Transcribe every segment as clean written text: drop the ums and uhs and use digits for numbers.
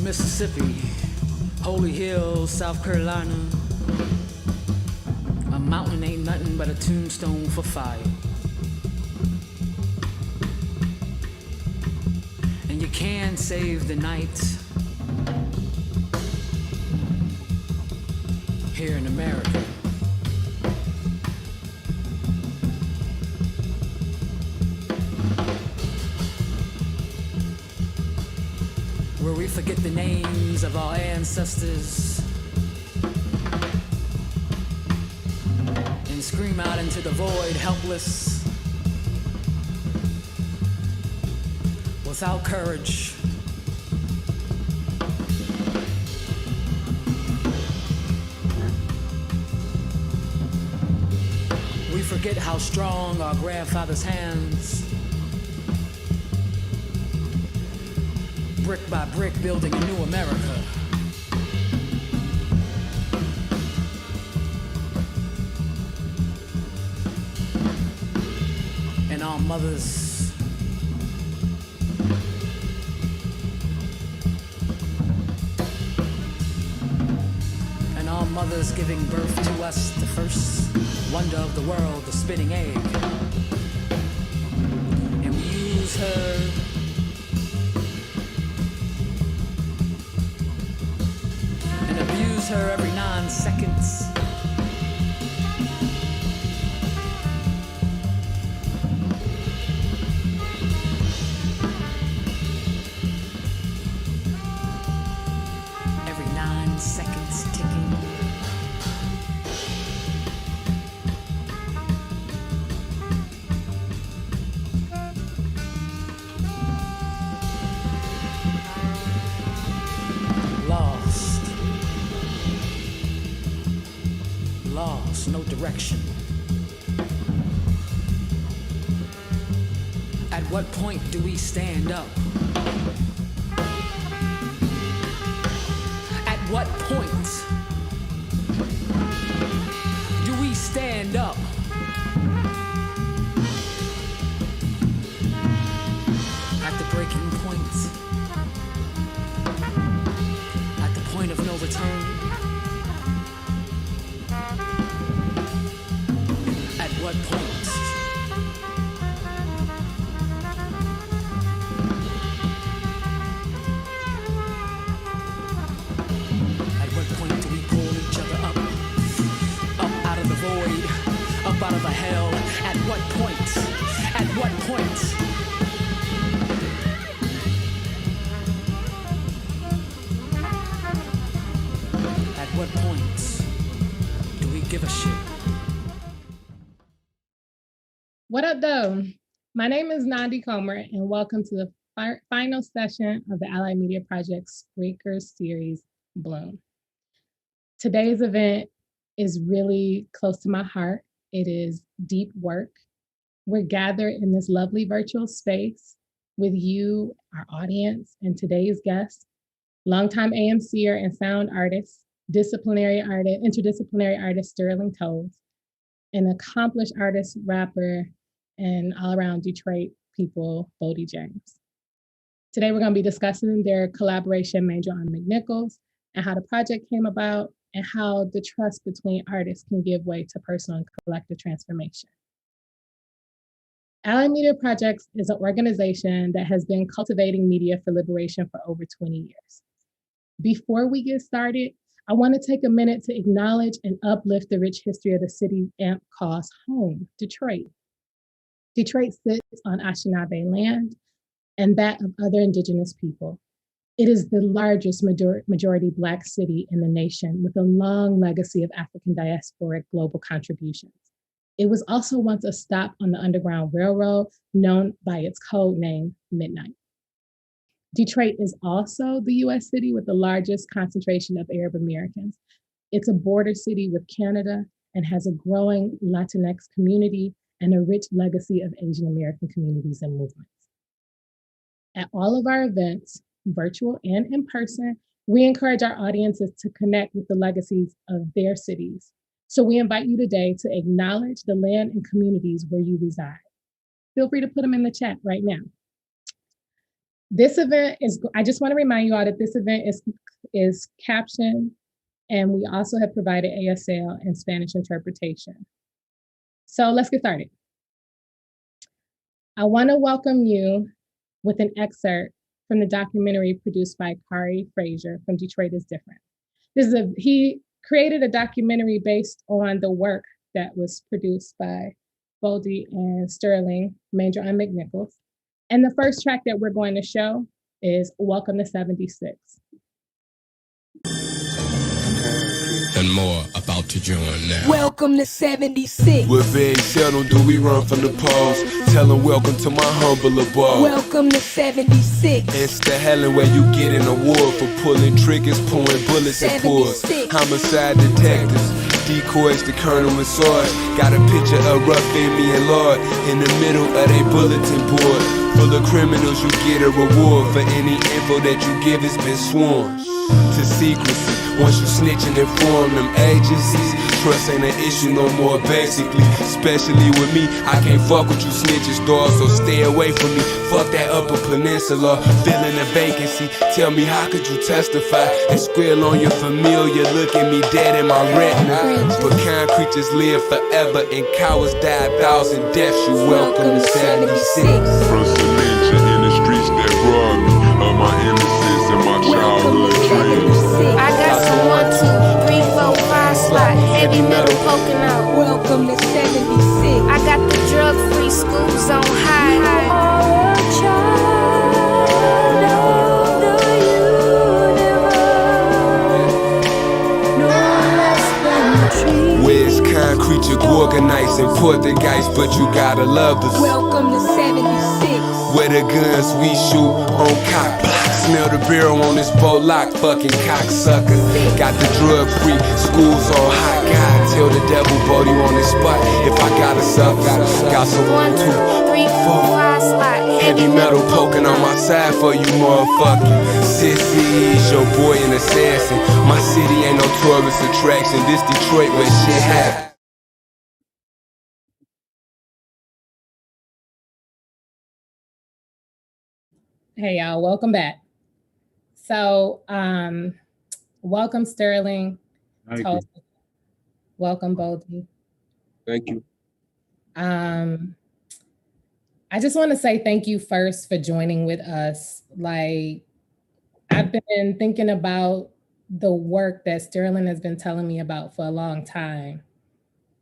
Mississippi, Holy Hills, South Carolina. A mountain ain't nothing but a tombstone for fire. And you can save the night here in America. Where we forget the names of our ancestors and scream out into the void, helpless, without courage. We forget how strong our grandfather's hands, brick by brick, building a new America. And our mothers giving birth to us, the first wonder of the world, the spinning egg. And we use her her every 9 seconds. Every 9 seconds ticking. Lost, no direction. At what point do we stand up? At what point do we stand up? At the breaking point. At the point of no return. What point? At what point do we pull each other up out of the void, up out of the hell? At what point? At what point? At what point do we give a shit? What up, though? My name is Nandi Comer, and welcome to the final session of the Allied Media Project's Breaker Series, Bloom. Today's event is really close to my heart. It is deep work. We're gathered in this lovely virtual space with you, our audience, and today's guest, longtime AMCer and sound artist, interdisciplinary artist Sterling Toles, an accomplished artist, rapper, and all-around Detroit people, BOLDY James. Today, we're going to be discussing their collaboration Manger on McNichols and how the project came about and how the trust between artists can give way to personal and collective transformation. Allied Media Projects is an organization that has been cultivating media for liberation for over 20 years. Before we get started, I want to take a minute to acknowledge and uplift the rich history of the city AMP calls home, Detroit. Detroit sits on Anishinaabe land and that of other Indigenous people. It is the largest majority Black city in the nation with a long legacy of African diasporic global contributions. It was also once a stop on the Underground Railroad, known by its code name, Midnight. Detroit is also the US city with the largest concentration of Arab Americans. It's a border city with Canada and has a growing Latinx community and a rich legacy of Asian American communities and movements. At all of our events, virtual and in person, we encourage our audiences to connect with the legacies of their cities. So we invite you today to acknowledge the land and communities where you reside. Feel free to put them in the chat right now. This event is, I just want to remind you all that this event is captioned, and we also have provided ASL and Spanish interpretation. So let's get started. I want to welcome you with an excerpt from the documentary produced by Kari Frazier from Detroit is Different. He created a documentary based on the work that was produced by BOLDY and Sterling, Manger and McNichols. And the first track that we're going to show is Welcome to 76. And more about to join now. Welcome to 76. We're very seldom do we run from the polls. Tell them welcome to my humble abode. Welcome to 76. It's the Helen where you get an award for pulling triggers, pulling bullets and pulls. Homicide detectives, decoys, the colonel and sarge. Got a picture of Rough me and Lord in the middle of they bulletin board. Full of criminals, you get a reward for any info that you give. It's been sworn to secrecy. Once you snitch and inform them agencies, trust ain't an issue no more basically. Especially with me, I can't fuck with you snitches, dog, so stay away from me. Fuck that Upper Peninsula, filling a vacancy. Tell me how could you testify and squeal on your familiar, look at me dead in my retina. But kind creatures live forever and cowards die 1,000 deaths. You welcome to 76. First a ninja in the streets that robbed me of my innocence and my childhood dreams. I got some 1, 2, 3, 4, 5 slot, heavy metal poking out. Welcome to 76. I got the drug-free school zone high. Where's concrete, you organize and Portuguese, but you gotta love us. Welcome to 76. Where the guns we shoot on cock block. Smell the barrel on this boat lock, fucking cocksucker. Got the drug free schools on hot. God, tell the devil Bodie on the spot. If I gotta suck, got some 1, 2, 3, 4, 5 slot, heavy metal poking on my side for you motherfucker. Sissy's your boy an assassin. My city ain't no tourist attraction. This Detroit where shit happens. Hey y'all, welcome back. So welcome Sterling. Toles. Welcome Boldy. Thank you. I just want to say thank you first for joining with us. Like, I've been thinking about the work that Sterling has been telling me about for a long time.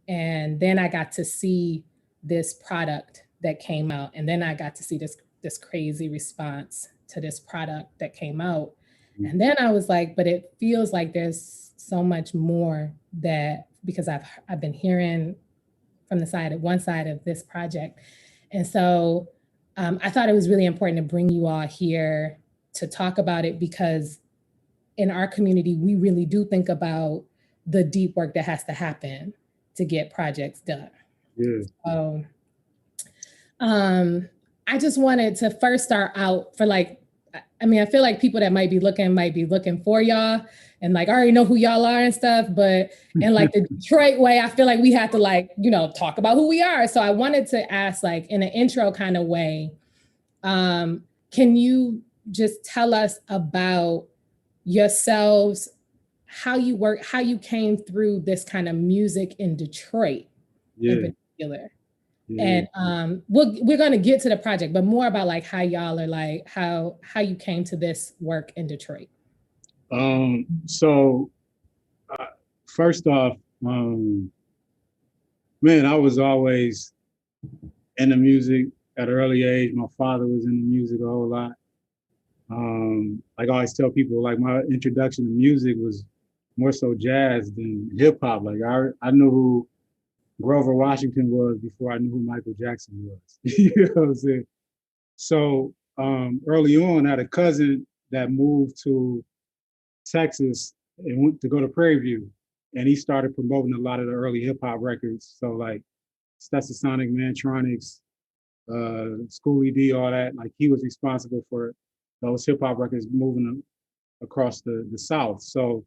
And then I got to see this product that came out. And then I got to see this crazy response to this product that came out. And then I was like, but it feels like there's so much more that, because I've been hearing from one side of this project. And so I thought it was really important to bring you all here to talk about it, because in our community, we really do think about the deep work that has to happen to get projects done. Yeah. So I just wanted to first start out for I feel like people that might be looking for y'all and like, I already know who y'all are and stuff, but in like the Detroit way, I feel like we have to talk about who we are. So I wanted to ask, like, in an intro kind of way, can you just tell us about yourselves, how you work, how you came through this kind of music in Detroit in particular? Yeah. And we're going to get to the project, but more about like how y'all are like, how you came to this work in Detroit. So first off, man, I was always into music at an early age. My father was into music a whole lot. Like I always tell people, like my introduction to music was more so jazz than hip hop. Like I knew who Grover Washington was before I knew who Michael Jackson was. You know what I'm saying? So early on, I had a cousin that moved to Texas and went to go to Prairie View, and he started promoting a lot of the early hip hop records. So like Stetsasonic, Mantronics, Schoolie D, all that. Like he was responsible for those hip hop records moving across the South. So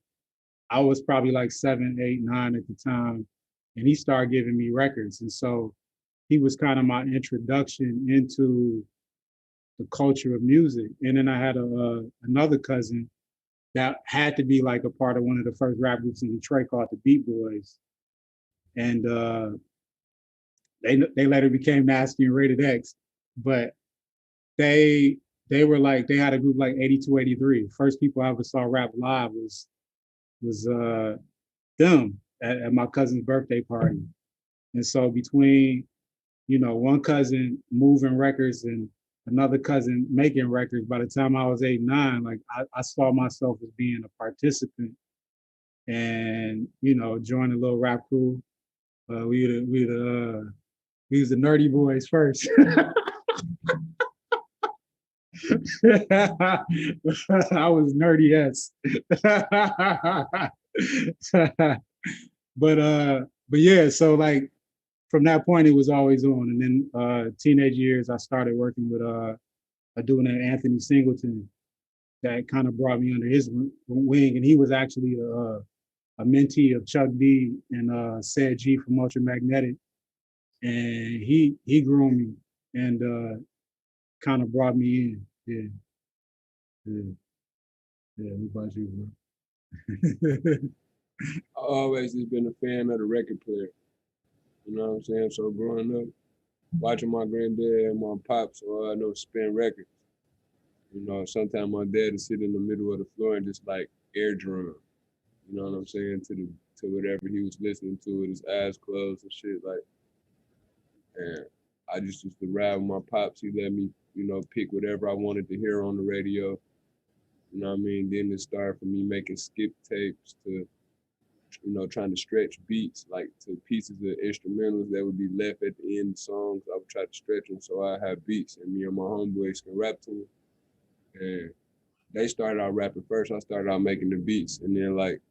I was probably like 7, 8, 9 at the time. And he started giving me records. And so he was kind of my introduction into the culture of music. And then I had another cousin that had to be like a part of one of the first rap groups in Detroit called the Beat Boys. And they later became Nasty and Rated X, but they were like, they had a group like 82, 83. First people I ever saw rap live was them at my cousin's birthday party. And so between, you know, one cousin moving records and another cousin making records, by the time I was 8, 9, like I saw myself as being a participant and, you know, joined a little rap crew. We was the nerdy boys first. I was nerdy-esque. But yeah, so like from that point it was always on. And then teenage years I started working with a dude named Anthony Singleton that kind of brought me under his wing, and he was actually a mentee of Chuck D and Said G from Ultramagnetic, and he groomed me and kind of brought me in. Yeah. What about you, bro? I always just been a fan of the record player. You know what I'm saying? So growing up, watching my granddad and my pops, all I know spin records. You know, sometimes my dad would sit in the middle of the floor and just like air drum. You know what I'm saying? To whatever he was listening to with his eyes closed and shit. Like, and I just used to ride with my pops. He let me, you know, pick whatever I wanted to hear on the radio. You know what I mean? Then it started for me making skip tapes to, you know, trying to stretch beats, like to pieces of instrumentals that would be left at the end of songs. I would try to stretch them so I have beats and me and my homeboys can rap to them. And they started out rapping first. I started out making the beats. And then like,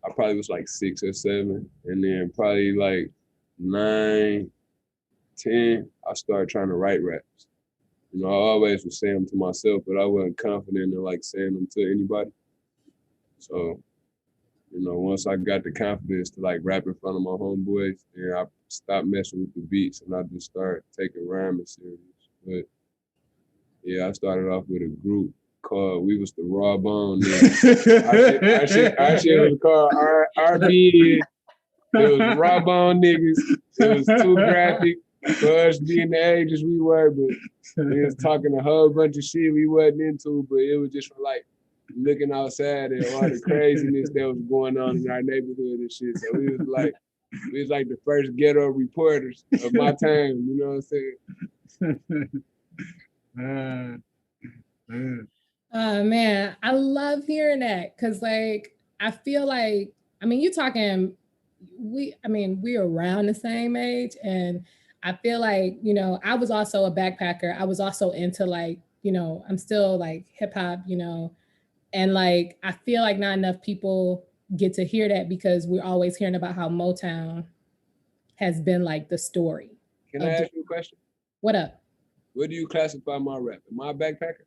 I probably was like 6 or 7. And then probably like 9, 10, I started trying to write raps. You know, I always was saying them to myself, but I wasn't confident in like saying them to anybody. So, you know, once I got the confidence to like rap in front of my homeboys, then I stopped messing with the beats and I just started taking rhyming serious. But yeah, I started off with a group called, we was the Raw Bone niggas. Our shit was called RB. It was Raw Bone niggas. It was too graphic for us being the ages we were, but we was talking a whole bunch of shit we wasn't into, but it was just for like looking outside at all the craziness that was going on in our neighborhood and shit. So we was like the first ghetto reporters of my time, you know what I'm saying? Oh man, I love hearing that because like I feel like you're talking we're around the same age, and I feel like, you know, I was also a backpacker. I was also into like, you know, I'm still like hip hop, you know, and like I feel like not enough people get to hear that because we're always hearing about how Motown has been like the story. Can I ask you a question? What up? What do you classify my rap? Am I a backpacker?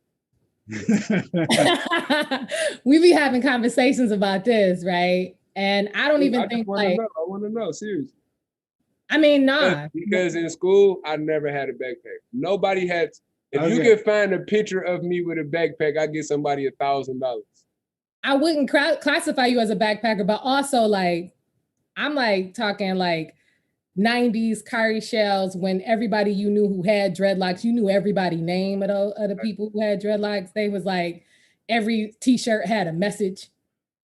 We be having conversations about this, right? And I don't even think like I want to know, seriously. I mean, nah. Because in school, I never had a backpack. Nobody had. If you could find a picture of me with a backpack, I'd get somebody $1,000. I wouldn't classify you as a backpacker, but also like, I'm like talking like 90s Kari Shells when everybody you knew who had dreadlocks, you knew everybody's name of the people who had dreadlocks. They was like, every t-shirt had a message.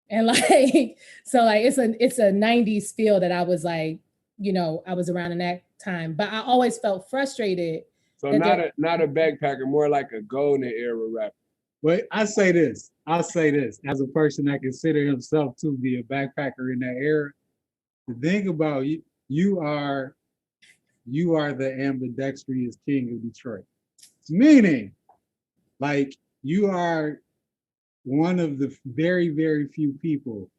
And like, so like, it's a 90s feel that I was like, you know, I was around in that time, but I always felt frustrated. So not a backpacker, more like a golden era rapper. But I'll say this, as a person that consider himself to be a backpacker in that era, the thing about you are the ambidextrous king of Detroit. Meaning, like, you are one of the very, very few people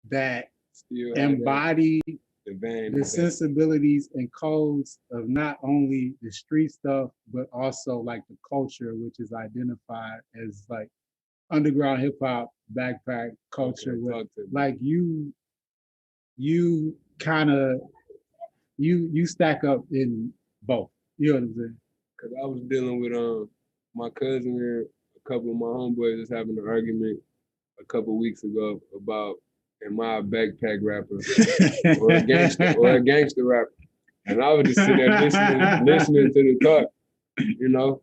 that embody the sensibilities and codes of not only the street stuff, but also like the culture, which is identified as like underground hip hop, backpack culture. Okay, like you kind of, you stack up in both, you know what I'm saying? Cause I was dealing with my cousin and a couple of my homeboys was having an argument a couple weeks ago about am I a backpack rapper or a gangster rapper? And I was just sitting there listening to the talk, you know.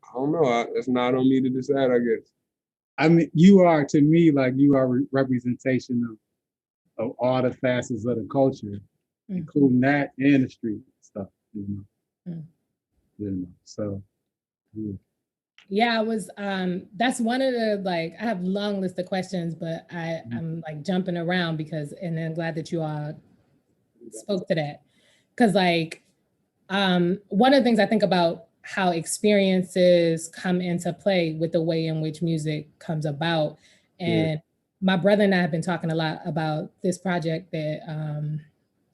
I don't know. It's not on me to decide, I guess. I mean, you are, to me, like you are a representation of all the facets of the culture, including that and the street stuff, you know. You know, so yeah. Yeah, I was that's one of the, like, I have a long list of questions, but I'm like jumping around because, and I'm glad that you all spoke to that. Cause like one of the things I think about how experiences come into play with the way in which music comes about. And my brother and I have been talking a lot about this project that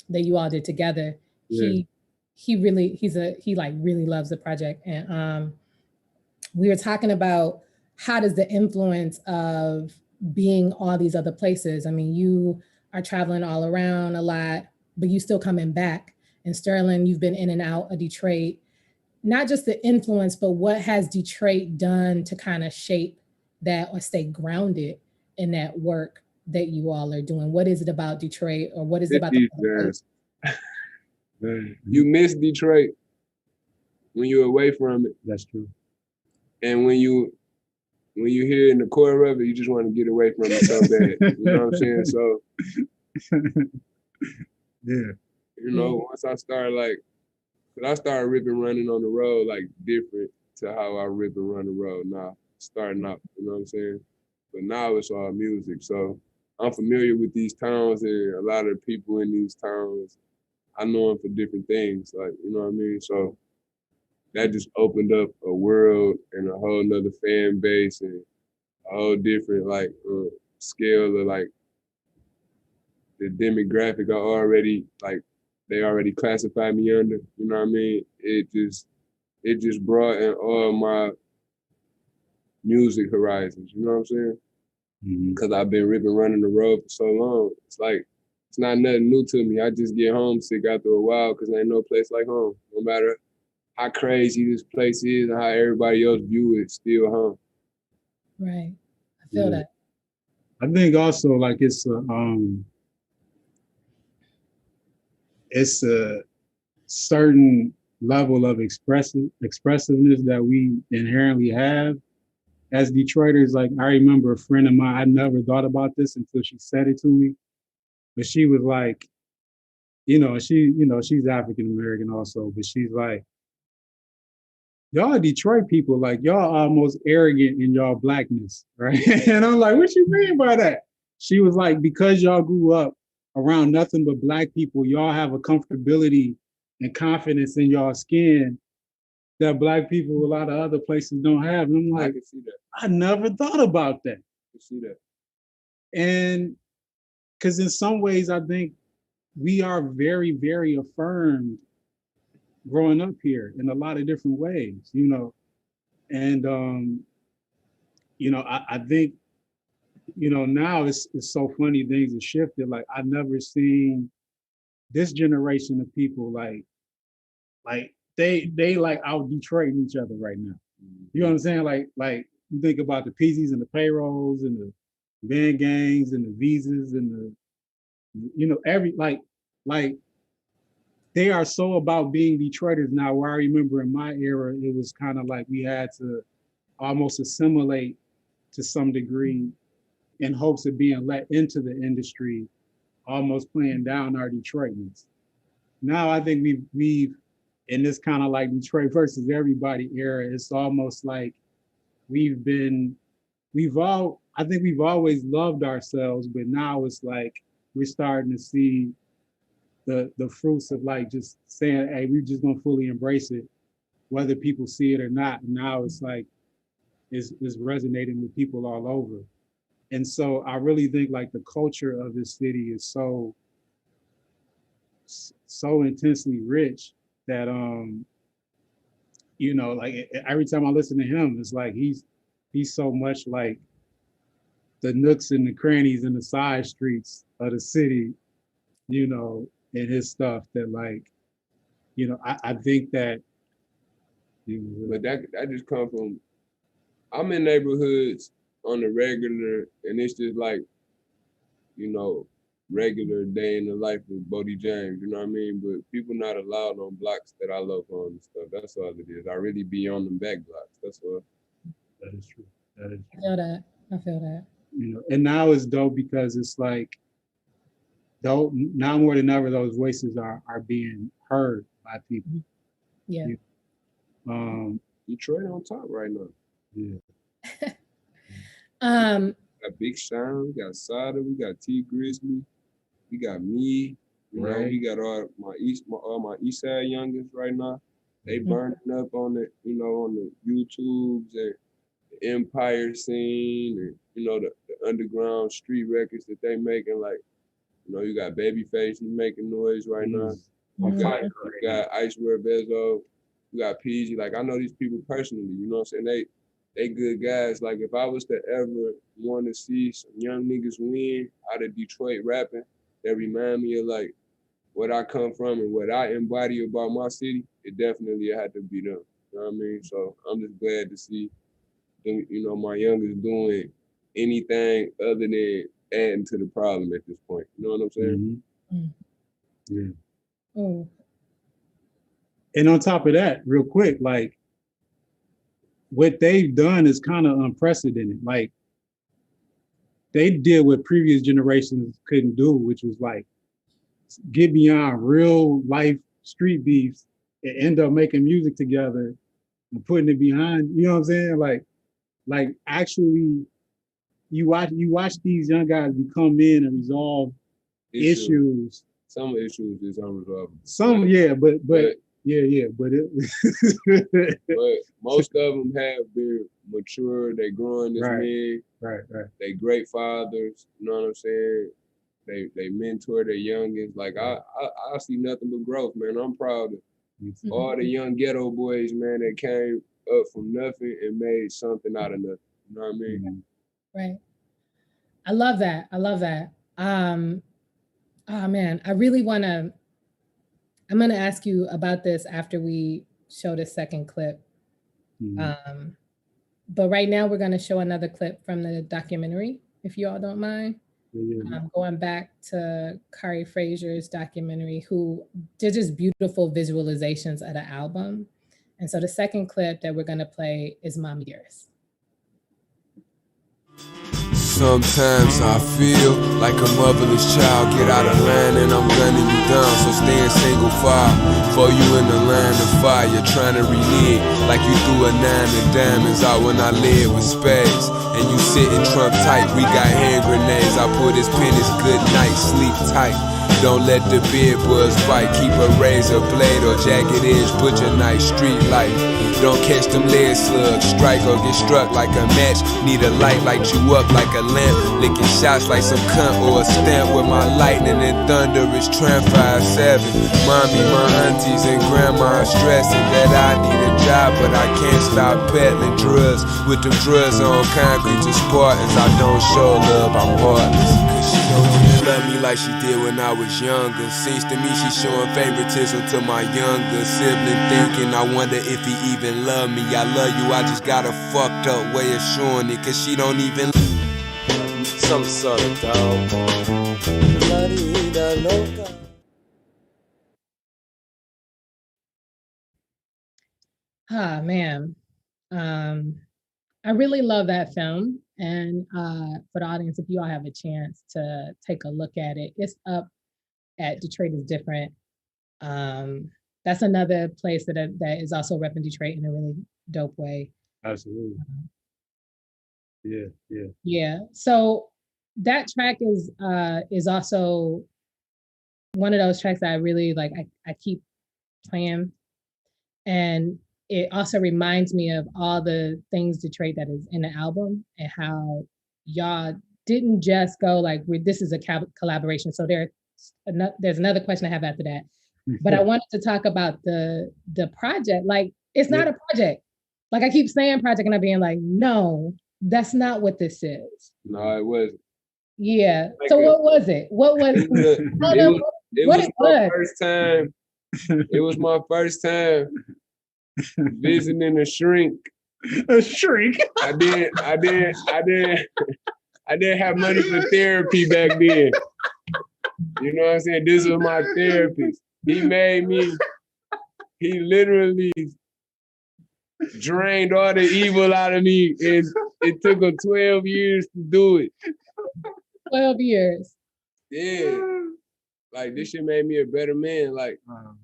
that you all did together. He really really loves the project. And we were talking about how does the influence of being all these other places. I mean, you are traveling all around a lot, but you still coming back. In Sterling, you've been in and out of Detroit. Not just the influence, but what has Detroit done to kind of shape that or stay grounded in that work that you all are doing? What is it about Detroit, or what is it about the place? You miss Detroit when you're away from it. That's true. And when you hear in the core of it, you just want to get away from it so bad. You know what I'm saying? So yeah. You know, once I started ripping running on the road like different to how I rip and run the road now, starting out, you know what I'm saying? But now it's all music. So I'm familiar with these towns and a lot of the people in these towns. I know them for different things, like, you know what I mean? So that just opened up a world and a whole nother fan base and a whole different like scale of like the demographic I already like. They already classified me under, you know what I mean? It just brought in all my music horizons, you know what I'm saying? Because I've been ripping running the road for so long. It's like, it's not nothing new to me. I just get homesick after a while because ain't no place like home. No matter how crazy this place is and how everybody else view it, it's still home. Right. I feel that. I think also like it's a certain level of expressiveness that we inherently have as Detroiters. Like I remember a friend of mine, I never thought about this until she said it to me, but she was like, she's African American also, but she's like, y'all Detroit people, like y'all almost arrogant in y'all blackness, right? And I'm like, what you mean by that? She was like, because y'all grew up around nothing but black people, y'all have a comfortability and confidence in y'all skin that black people a lot of other places don't have. And I'm like, I can see that. I never thought about that. I can see that. And because in some ways, I think we are very, very affirmed growing up here in a lot of different ways, and I think now it's so funny, things have shifted. Like I've never seen this generation of people like they like out Detroiting each other right now. You know what I'm saying? Like you think about the PZs and the payrolls and the van gangs and the visas and the every like they are so about being Detroiters now, where I remember in my era, it was kind of like we had to almost assimilate to some degree in hopes of being let into the industry, almost playing down our Detroitness. Now I think we've in this kind of like Detroit versus everybody era, it's almost like I think we've always loved ourselves, but now it's like we're starting to see the fruits of like just saying, hey, we're just gonna fully embrace it, whether people see it or not. Now it's like it's resonating with people all over. And so I really think like the culture of this city is so intensely rich that like every time I listen to him, it's like he's so much like the nooks and the crannies and the side streets of the city, in his stuff that like, I think that But that just come from, I'm in neighborhoods on the regular, and it's just like, you know, regular day in the life of BOLDY James, you know what I mean? But people not allowed on blocks that I love on and stuff. That's all it is. I really be on them back blocks. That's all. That is true. That is true. I feel that. You know, and now it's dope because it's like, though now more than ever, those voices are being heard by people. Yeah. Detroit on top right now. Yeah. We got Big Sean, we got Sada, we got T Grizzly, we got me. You know, we got all my East Side youngins right now. They burning up on the, you know, on the YouTubes and the Empire scene and, you know, the underground street records that they making. Like, you know, you got Babyface, he making noise right now. You got Icewear Bezo, you got PG. Like, I know these people personally, you know what I'm saying? They good guys. Like, if I was to ever want to see some young niggas win out of Detroit rapping, that remind me of like what I come from and what I embody about my city, it definitely had to be them. You know what I mean? So I'm just glad to see them, you know, my youngest doing anything other than adding to the problem at this point. You know what I'm saying? Yeah. Oh. And on top of that, real quick, like what they've done is kind of unprecedented. Like they did what previous generations couldn't do, which was like get beyond real life street beefs and end up making music together and putting it behind, you know what I'm saying? Like actually you watch these young guys become in and resolve issues. Some issues is unresolvable. Some, yeah, but yeah, but it but most of them have been mature, they growing as men. Right. They great fathers, you know what I'm saying? They mentor their youngest. Like I see nothing but growth, man. I'm proud of all the young ghetto boys, man, that came up from nothing and made something out of nothing. You know what I mean? Right. I love that. Oh man, I really wanna, I'm gonna ask you about this after we show the second clip. But right now we're gonna show another clip from the documentary, if you all don't mind. Going back to Kari Frazier's documentary, who did just beautiful visualizations of the album. And so the second clip that we're gonna play is Mama Dearest. Sometimes I feel like a motherless child. Get out of line and I'm gunning you down. So stay in single file. For you in the line of fire, trying to relive like you threw a 9 of diamonds out when I led with spades. And you sitting Trump tight. We got hand grenades. I put his pen, it's good night, sleep tight. Don't let the bed buzz bite. Keep a razor blade or jagged edge butcher knife. Street life. Don't catch them lead slugs. Strike or get struck like a match. Need a light, light you up like a lamp. Licking shots like some cunt or a stamp. With my lightning and thunder is Tram 5-7. Mommy, my aunties and grandma stressing that I need a job, but I can't stop peddling drugs. With them drugs on concrete to Spartans, I don't show love, I'm heartless. Cause she don't even love me like she did when I was younger. Seems to me she showing favoritism to my younger sibling, thinking I wonder if he even love me. I love you, I just got a fucked up way of showing it, cause she don't even some sort of dog. Ah, man. I really love that film. And for the audience, if you all have a chance to take a look at it, it's up at Detroit is Different. That's another place that is also repping Detroit in a really dope way. Absolutely. Yeah. Yeah. So that track is also one of those tracks that I really like. I keep playing, and it also reminds me of all the things Detroit that is in the album and how y'all didn't just go like, this is a collaboration. So there's another question I have after that. But I wanted to talk about the project. Like, it's not a project. Like I keep saying project and I'm being like, no, that's not what this is. No, it wasn't. Yeah. Like so what was it? What was it? It was my first time. It was my first time visiting a shrink. A shrink. I didn't have money for therapy back then. You know what I'm saying? This was my therapist. He literally drained all the evil out of me, and it took him 12 years to do it. 12 years. Yeah. Like, this shit made me a better man. Like,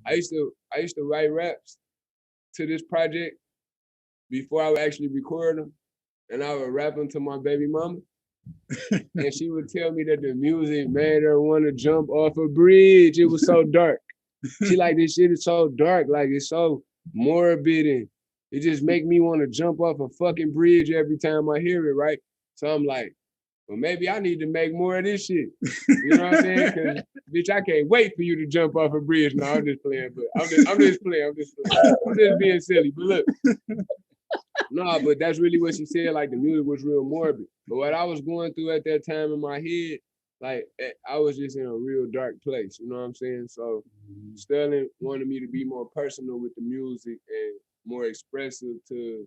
I used to write raps to this project before I would actually record them, and I would rap them to my baby mama. And she would tell me that the music made her want to jump off a bridge. It was so dark. She like, this shit is so dark, like it's so morbid, and it just make me want to jump off a fucking bridge every time I hear it, right? So I'm like, well, maybe I need to make more of this shit. You know what I'm saying? Because, bitch, I can't wait for you to jump off a bridge. No, I'm just playing, but I'm just playing. I'm just being silly. But look, no, but that's really what she said. Like, the music was real morbid. But what I was going through at that time in my head, like, I was just in a real dark place. You know what I'm saying? So Sterling wanted me to be more personal with the music and more expressive to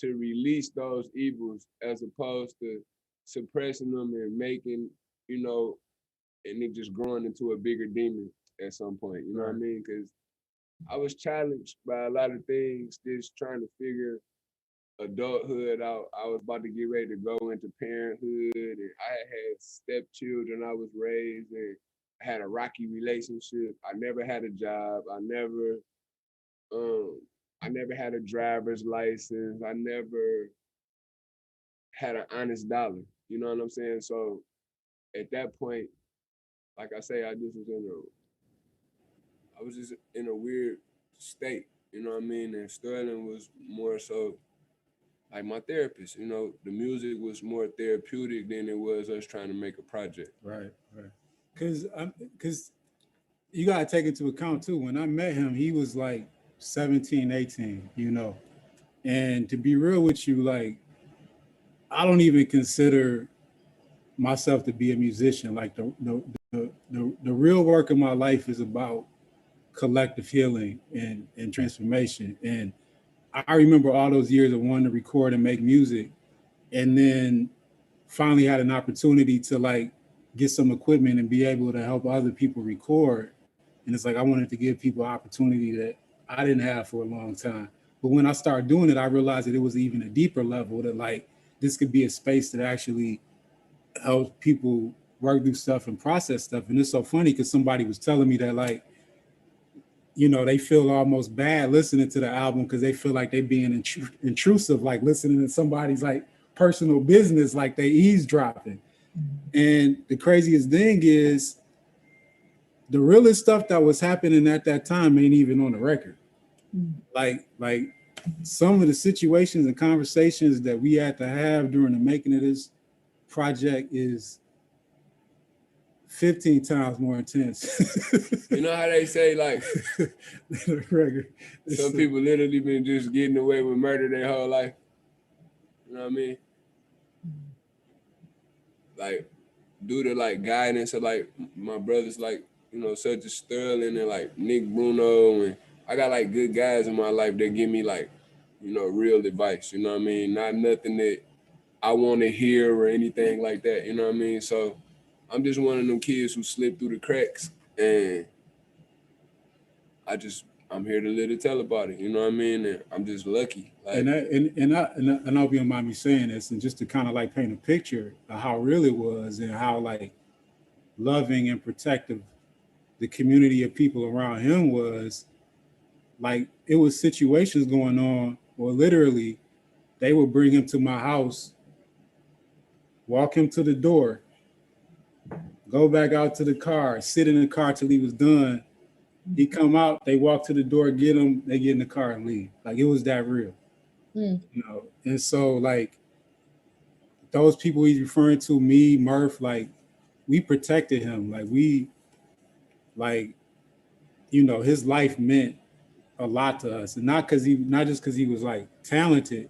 release those evils, as opposed to suppressing them and making, you know, and it just growing into a bigger demon at some point. You know what I mean? Because I was challenged by a lot of things, just trying to figure adulthood out. I was about to get ready to go into parenthood, and I had stepchildren I was raised, and I had a rocky relationship. I never had a job. I never had a driver's license. I never had an honest dollar. You know what I'm saying? So at that point, like I say, I was just in a weird state. You know what I mean? And Sterling was more so like my therapist. You know, the music was more therapeutic than it was us trying to make a project. Right. Because you got to take into account too, when I met him, he was like 17, 18, you know. And to be real with you, like, I don't even consider myself to be a musician. Like, the real work of my life is about collective healing and transformation. And I remember all those years of wanting to record and make music, and then finally had an opportunity to like get some equipment and be able to help other people record. And it's like, I wanted to give people an opportunity that I didn't have for a long time. But when I started doing it, I realized that it was even a deeper level, that like, this could be a space that actually helps people work through stuff and process stuff. And it's so funny because somebody was telling me that, like, you know, they feel almost bad listening to the album because they feel like they're being intrusive, like listening to somebody's like personal business, like they eavesdropping. And the craziest thing is, the realest stuff that was happening at that time ain't even on the record. Like some of the situations and conversations that we had to have during the making of this project is 15 times more intense. You know how they say, like, some people literally been just getting away with murder their whole life. You know what I mean? Like, due to like guidance of like my brothers, like, you know, such as Sterling and like Nick Bruno, and I got like good guys in my life that give me like, you know, real advice. You know what I mean? Not nothing that I want to hear or anything like that. You know what I mean? So I'm just one of them kids who slipped through the cracks, and I'm here to live to tell about it. You know what I mean? And I'm just lucky. Like, and I hope you don't mind me saying this, and just to kind of like paint a picture of how real it was and how like loving and protective the community of people around him was. Like, it was situations going on where literally they would bring him to my house, walk him to the door, go back out to the car, sit in the car till he was done. He come out, they walk to the door, get him, they get in the car and leave. Like, it was that real, you know? And so like, those people he's referring to, me, Murph, like, we protected him. Like, you know, his life meant a lot to us, and not just because he was like talented,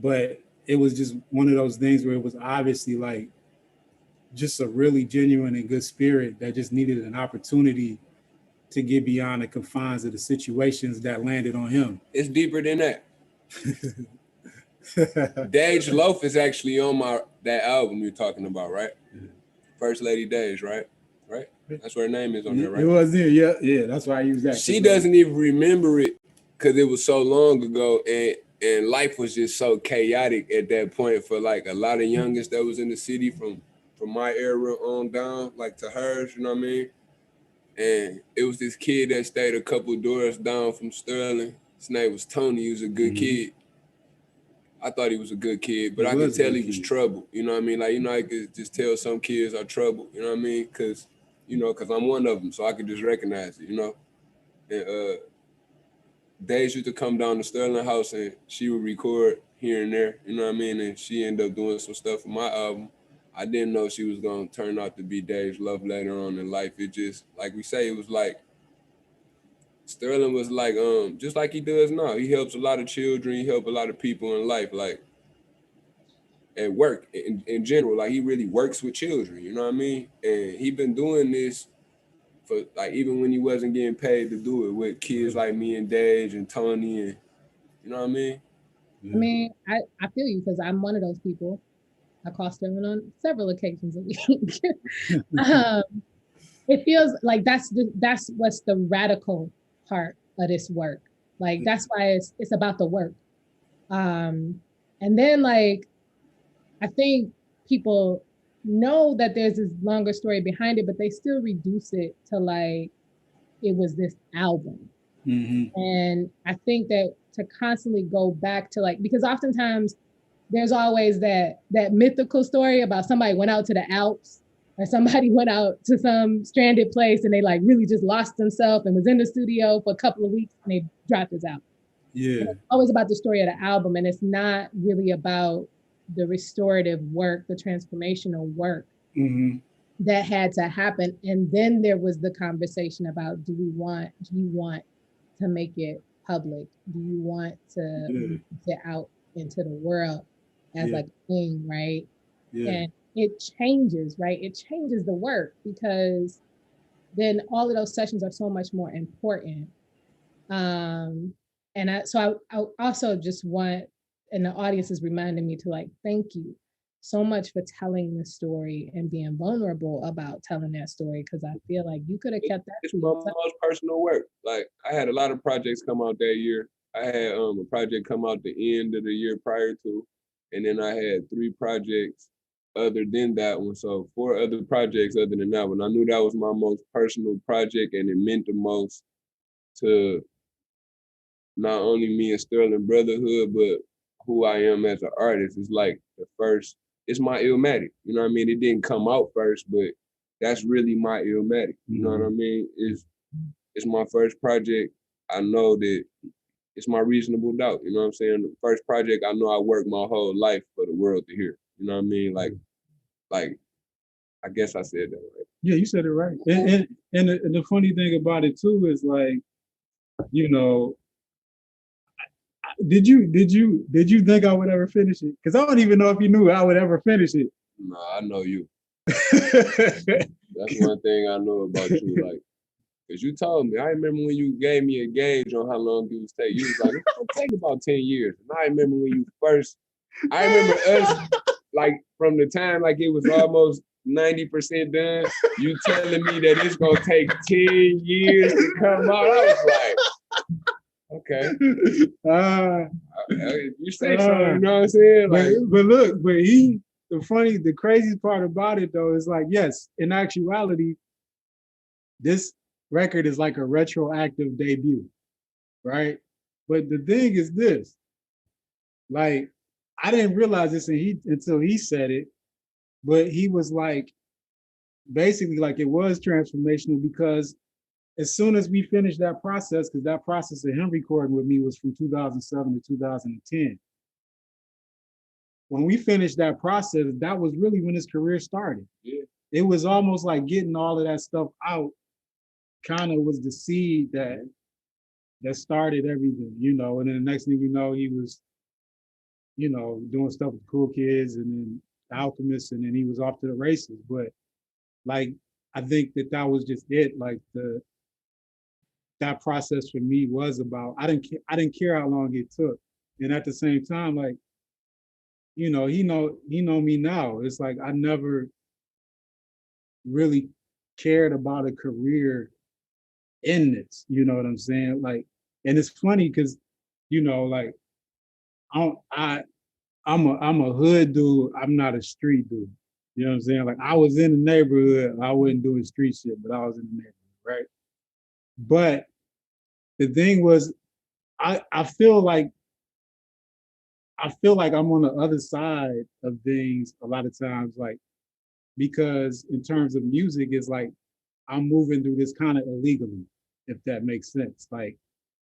but it was just one of those things where it was obviously like just a really genuine and good spirit that just needed an opportunity to get beyond the confines of the situations that landed on him. It's deeper than that. Dage Loaf is actually on that album you're talking about, right? First Lady Dage, right? Right? That's what her name is on there, right? It was there, yeah. That's why I use that. She doesn't even remember it because it was so long ago, and life was just so chaotic at that point for like a lot of youngest that was in the city from my era on down, like to hers, you know what I mean? And it was this kid that stayed a couple doors down from Sterling. His name was Tony. He was a good kid. I thought he was a good kid, but I could tell he was trouble. You know what I mean? Like, you know, I could just tell some kids are trouble. You know what I mean? Because I'm one of them, so I could just recognize it, you know? And Days used to come down to Sterling House and she would record here and there, you know what I mean? And she ended up doing some stuff for my album. I didn't know she was going to turn out to be Dave's love later on in life. It just, like we say, it was like, Sterling was like, just like he does now. He helps a lot of children. He helps a lot of people in life, like at work in general. Like he really works with children, you know what I mean? And he been doing this for like, even when he wasn't getting paid to do it with kids like me and Dage and Tony and, you know what I mean? I mean, I feel you because I'm one of those people. I call Sterling on several occasions a week. It feels like that's what's the radical part of this work. Like that's why it's about the work. And then like I think people know that there's this longer story behind it, but they still reduce it to like it was this album. And I think that to constantly go back to like, because oftentimes there's always that mythical story about somebody went out to the Alps or somebody went out to some stranded place and they like really just lost themselves and was in the studio for a couple of weeks and they dropped this album. Yeah. And it's always about the story of the album, and it's not really about the restorative work, the transformational work that had to happen. And then there was the conversation about, do you want to make it public? Do you want to get out into the world as like a thing, right? And it changes, right? It changes the work because then all of those sessions are so much more important. And I also just want, and the audience is reminding me to like, thank you so much for telling the story and being vulnerable about telling that story, because I feel like you could have kept that. It's my most personal work. Like I had a lot of projects come out that year. I had a project come out the end of the year prior to, and then I had 3 projects other than that one. So 4 other projects other than that one. I knew that was my most personal project, and it meant the most to not only me and Sterling Brotherhood, but who I am as an artist. It's like the first, it's my Illmatic. You know what I mean? It didn't come out first, but that's really my Illmatic. You know what I mean? It's my first project. I know that it's my Reasonable Doubt. You know what I'm saying? The first project I know I worked my whole life for the world to hear. You know what I mean? Like I guess I said that right. Yeah, you said it right. And the funny thing about it too is like, you know, did you think I would ever finish it? Because I don't even know if you knew I would ever finish it. No, I know you. That's one thing I know about you. Like, because you told me, I remember when you gave me a gauge on how long it would take. You was like, it's gonna take about 10 years. And I remember when you first, I remember us, like from the time like it was almost 90% done, you telling me that it's gonna take 10 years to come out. I was like, okay. You say so, you know what I'm saying? Like, but look, the crazy part about it though is like, yes, in actuality, this record is like a retroactive debut, right? But the thing is this, like, I didn't realize this until he said it, but he was like, basically like it was transformational because as soon as we finished that process, because that process of him recording with me was from 2007 to 2010. When we finished that process, that was really when his career started. Yeah. It was almost like getting all of that stuff out kind of was the seed that started everything, you know, and then the next thing you know, he was, you know, doing stuff with Cool Kids and then the Alchemist, and then he was off to the races. But like, I think that was just it. Like that process for me was about. I didn't care how long it took, and at the same time, like, you know, he know me now. It's like I never really cared about a career in this. You know what I'm saying? Like, and it's funny because, you know, like I'm a hood dude. I'm not a street dude. You know what I'm saying? Like I was in the neighborhood. I wasn't doing street shit, but I was in the neighborhood, right? But the thing was, I feel like I'm on the other side of things a lot of times, like, because in terms of music, it's like I'm moving through this kind of illegally, if that makes sense. Like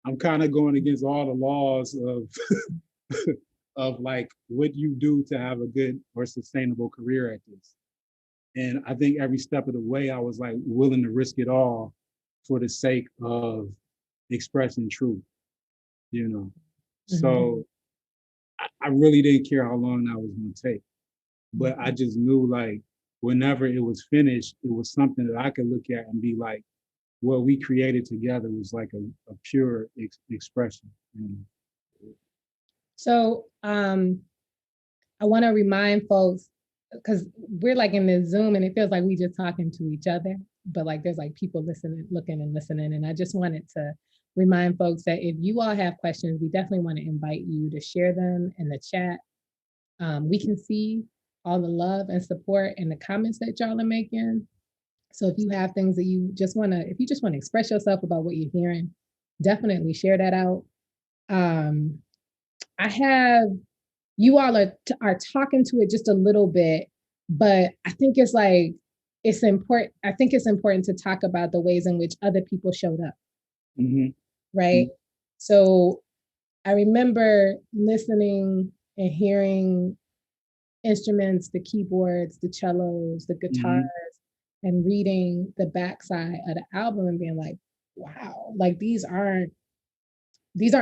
I'm kind of going against all the laws of of like what you do to have a good or sustainable career at this. And I think every step of the way, I was like willing to risk it all for the sake of expressing truth, you know. Mm-hmm. So I really didn't care how long that was going to take, but I just knew like whenever it was finished, it was something that I could look at and be like, what we created together was like a pure expression. You know? So I want to remind folks, because we're like in this Zoom and it feels like we just talking to each other, but like there's like people listening, looking and listening. And I just wanted to remind folks that if you all have questions, we definitely want to invite you to share them in the chat. We can see all the love and support in the comments that y'all are making. So if you have things that you just want to, if you just want to express yourself about what you're hearing, definitely share that out. I have, you all are talking to it just a little bit, but I think it's like, it's important. I think it's important to talk about the ways in which other people showed up. Mm-hmm. Right. Mm-hmm. So I remember listening and hearing instruments, the keyboards, the cellos, the guitars, mm-hmm. and reading the backside of the album and being like, wow, like these aren't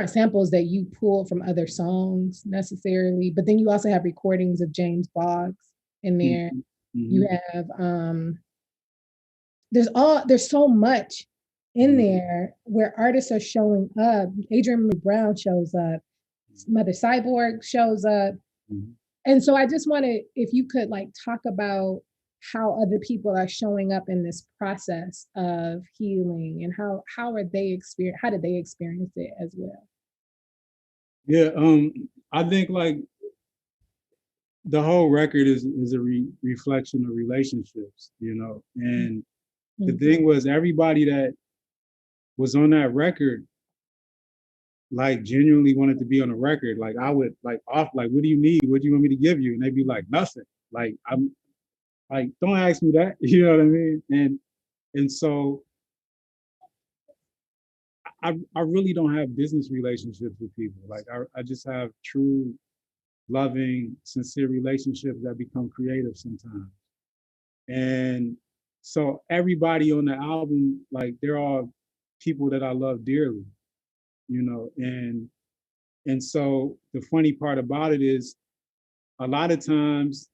samples that you pull from other songs necessarily, but then you also have recordings of James Boggs in there. Mm-hmm. You have there's so much in there where artists are showing up. Adrian Brown shows up, Mother Cyborg shows up. Mm-hmm. And so I just wanted, if you could like talk about how other people are showing up in this process of healing and how did they experience it as well? Yeah, I think like the whole record is a reflection of relationships, you know. And mm-hmm. the thing was, everybody that was on that record like genuinely wanted to be on the record. Like I would like what do you need? What do you want me to give you? And they'd be like, nothing. Like I'm like, don't ask me that. You know what I mean? And so I really don't have business relationships with people. Like I just have true, loving, sincere relationships that become creative sometimes. And so everybody on the album, like they're all people that I love dearly, you know. And so the funny part about it is a lot of times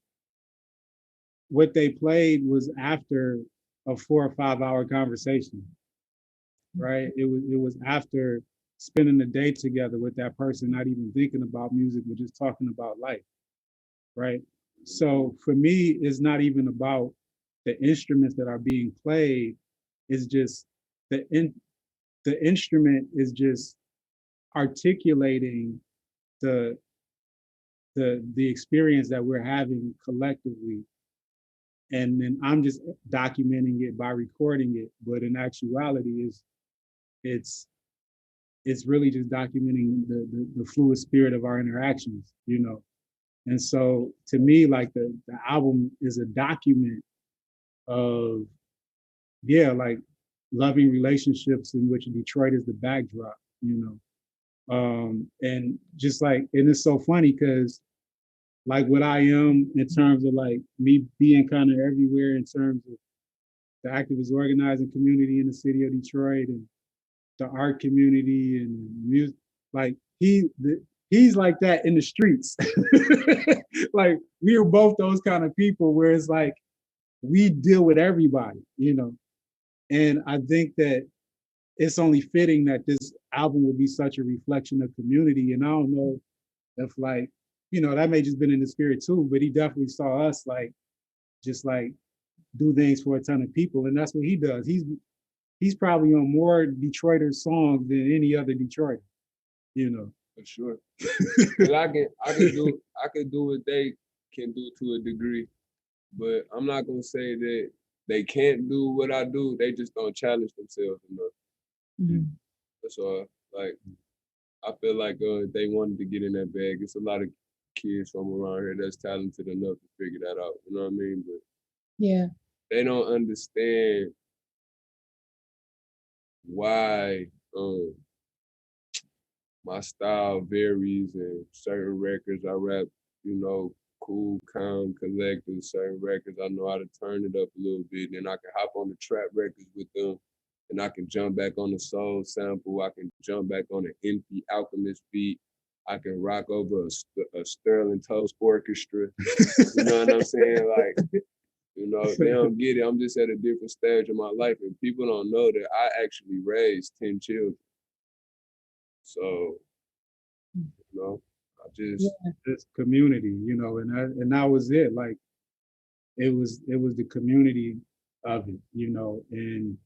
what they played was after a 4 or 5 hour conversation, right? It was after spending the day together with that person, not even thinking about music, but just talking about life, right? So for me, it's not even about the instruments that are being played. It's just the instrument is just articulating the experience that we're having collectively. And then I'm just documenting it by recording it. But in actuality, it's really just documenting the fluid spirit of our interactions, you know. And so to me, like the album is a document of, yeah, like loving relationships in which Detroit is the backdrop, you know. And just like, and it's so funny because like what I am in terms of like me being kind of everywhere in terms of the activist organizing community in the city of Detroit and the art community and music, like he's like that in the streets. Like we are both those kind of people where it's like we deal with everybody, you know. And I think that it's only fitting that this album will be such a reflection of community. And I don't know if like, you know, that may just been in the spirit too, but he definitely saw us like, just like do things for a ton of people. And that's what he does. He's probably on more Detroiter songs than any other Detroiter, you know. For sure. But I can do what they can do to a degree, but I'm not gonna say that they can't do what I do. They just don't challenge themselves enough. Mhm. That's all. Like, I feel like if they wanted to get in that bag, it's a lot of kids from around here that's talented enough to figure that out. You know what I mean? But Yeah. they don't understand why my style varies, and certain records I rap, you know, cool, calm, collected. Certain records I know how to turn it up a little bit. Then I can hop on the trap records with them, and I can jump back on the soul sample. I can jump back on the empty Alchemist beat. I can rock over a Sterling Toast orchestra. You know what I'm saying? Like, you know, they don't get it. I'm just at a different stage of my life, and people don't know that I actually raised 10 children. So, you know, I just this community, you know, and that was it. Like it was the community of it, you know, and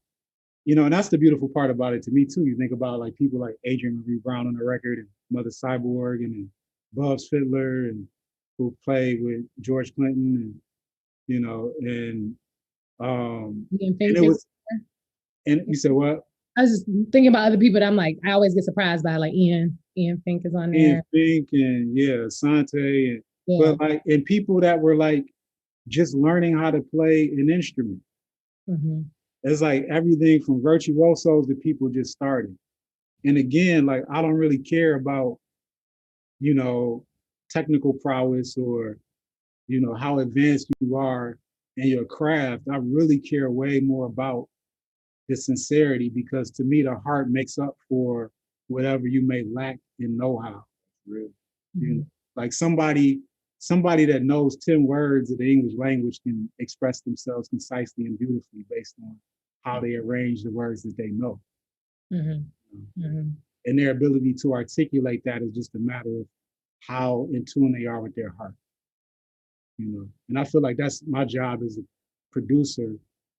you know, and that's the beautiful part about it to me too. You think about like people like Adrian Marie Brown on the record, and Mother Cyborg, and then Bubs Fiddler, and who played with George Clinton, and you know, and it was, and you said what? I was just thinking about other people that I'm like, I always get surprised by, like Ian Fink is on there. Ian Fink and Asante, and but like, and people that were like just learning how to play an instrument. Mm-hmm. It's like everything from virtuosos to people just starting. And again, like I don't really care about, you know, technical prowess or, you know, how advanced you are in your craft. I really care way more about the sincerity, because to me the heart makes up for whatever you may lack in know-how. Really. Mm-hmm. You know, like somebody that knows 10 words of the English language can express themselves concisely and beautifully based on how they arrange the words that they know. Mm-hmm. Mm-hmm. And their ability to articulate that is just a matter of how in tune they are with their heart. You know, and I feel like that's my job as a producer,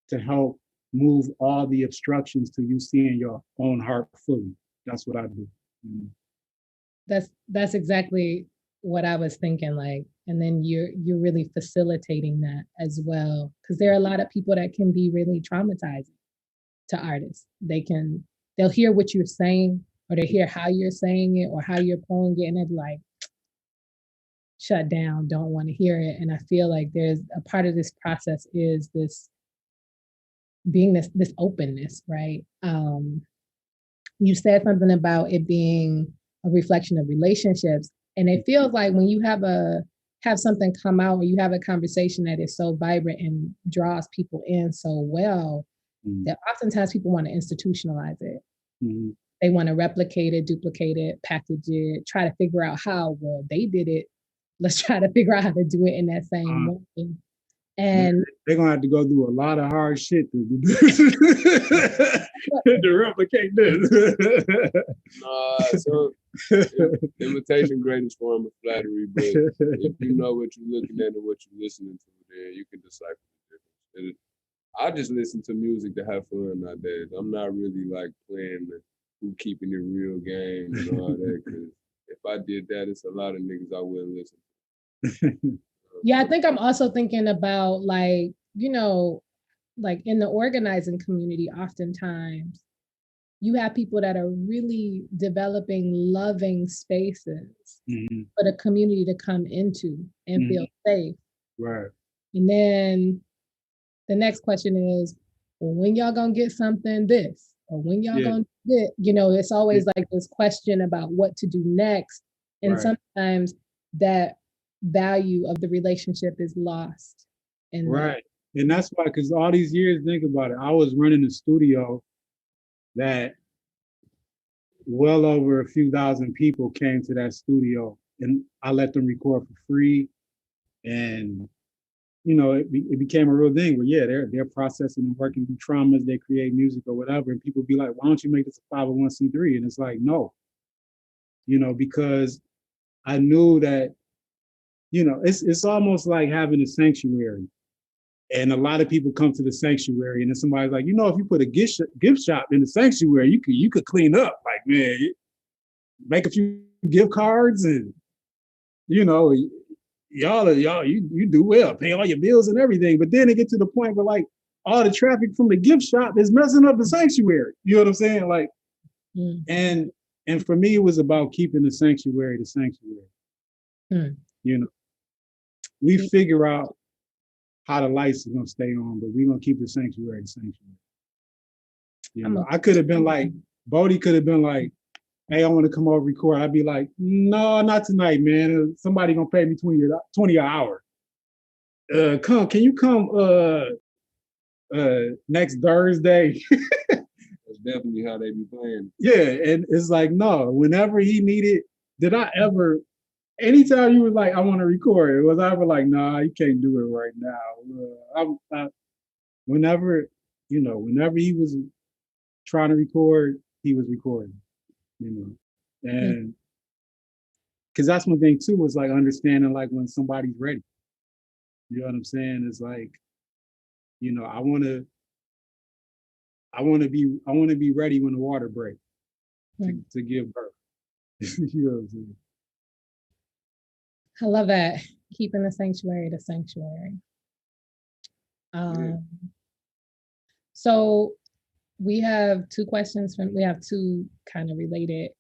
to help move all the obstructions to you seeing your own heart fully. That's what I do. Mm-hmm. That's exactly what I was thinking, like, and then you're really facilitating that as well, because there are a lot of people that can be really traumatizing to artists. They'll hear what you're saying, or they hear how you're saying it or how you're playing it, and they'll be like, shut down, don't want to hear it. And I feel like there's a part of this process is this being this openness, right? You said something about it being a reflection of relationships, and it feels like when you have something come out, or you have a conversation that is so vibrant and draws people in so well, that oftentimes people want to institutionalize it. Mm-hmm. They want to replicate it, duplicate it, package it, try to figure out how. Well, they did it. Let's try to figure out how to do it in that same way. And they're gonna have to go through a lot of hard shit to replicate this. So imitation greatest form of flattery, but if you know what you're looking at and what you're listening to, then you can decipher the difference. I just listen to music to have fun nowadays. I'm not really like playing the who keeping it real game and all that, because if I did that, it's a lot of niggas I wouldn't listen to. Yeah, I think I'm also thinking about, like, you know, like in the organizing community, oftentimes you have people that are really developing loving spaces for the community to come into and feel safe. Right. And then the next question is, well, when y'all gonna get something this? Or when y'all gonna get, you know, it's always like this question about what to do next. And sometimes that value of the relationship is lost. And and that's why, because all these years, think about it, I was running a studio that well over a few thousand people came to that studio, and I let them record for free. And it became a real thing where, yeah, they're processing and working through traumas, they create music or whatever, and people be like, why don't you make this a 501c3? And it's like, no, because I knew that, it's almost like having a sanctuary. And a lot of people come to the sanctuary, and then somebody's like, if you put a gift shop in the sanctuary, you could clean up. Like, man, make a few gift cards, and y'all you do well, pay all your bills and everything. But then it get to the point where like all the traffic from the gift shop is messing up the sanctuary. You know what I'm saying? Like, and for me, it was about keeping the sanctuary. We figure out how the lights are gonna stay on, but we're gonna keep the sanctuary. I could have been like, BOLDY could have been like, hey, I want to come over record. I'd be like, no, not tonight, man. Somebody gonna pay me $20 an hour. Can you come next Thursday? That's definitely how they be playing. Yeah, and it's like, no, whenever he needed, anytime you was like, I want to record, it was ever like, nah, you can't do it right now. Whenever he was trying to record, he was recording, and because that's one thing too, was like understanding like when somebody's ready. You know what I'm saying? It's like, I want to be ready when the water breaks to give birth. You know what I'm saying? I love that. Keeping the sanctuary to sanctuary. So we have two kind of related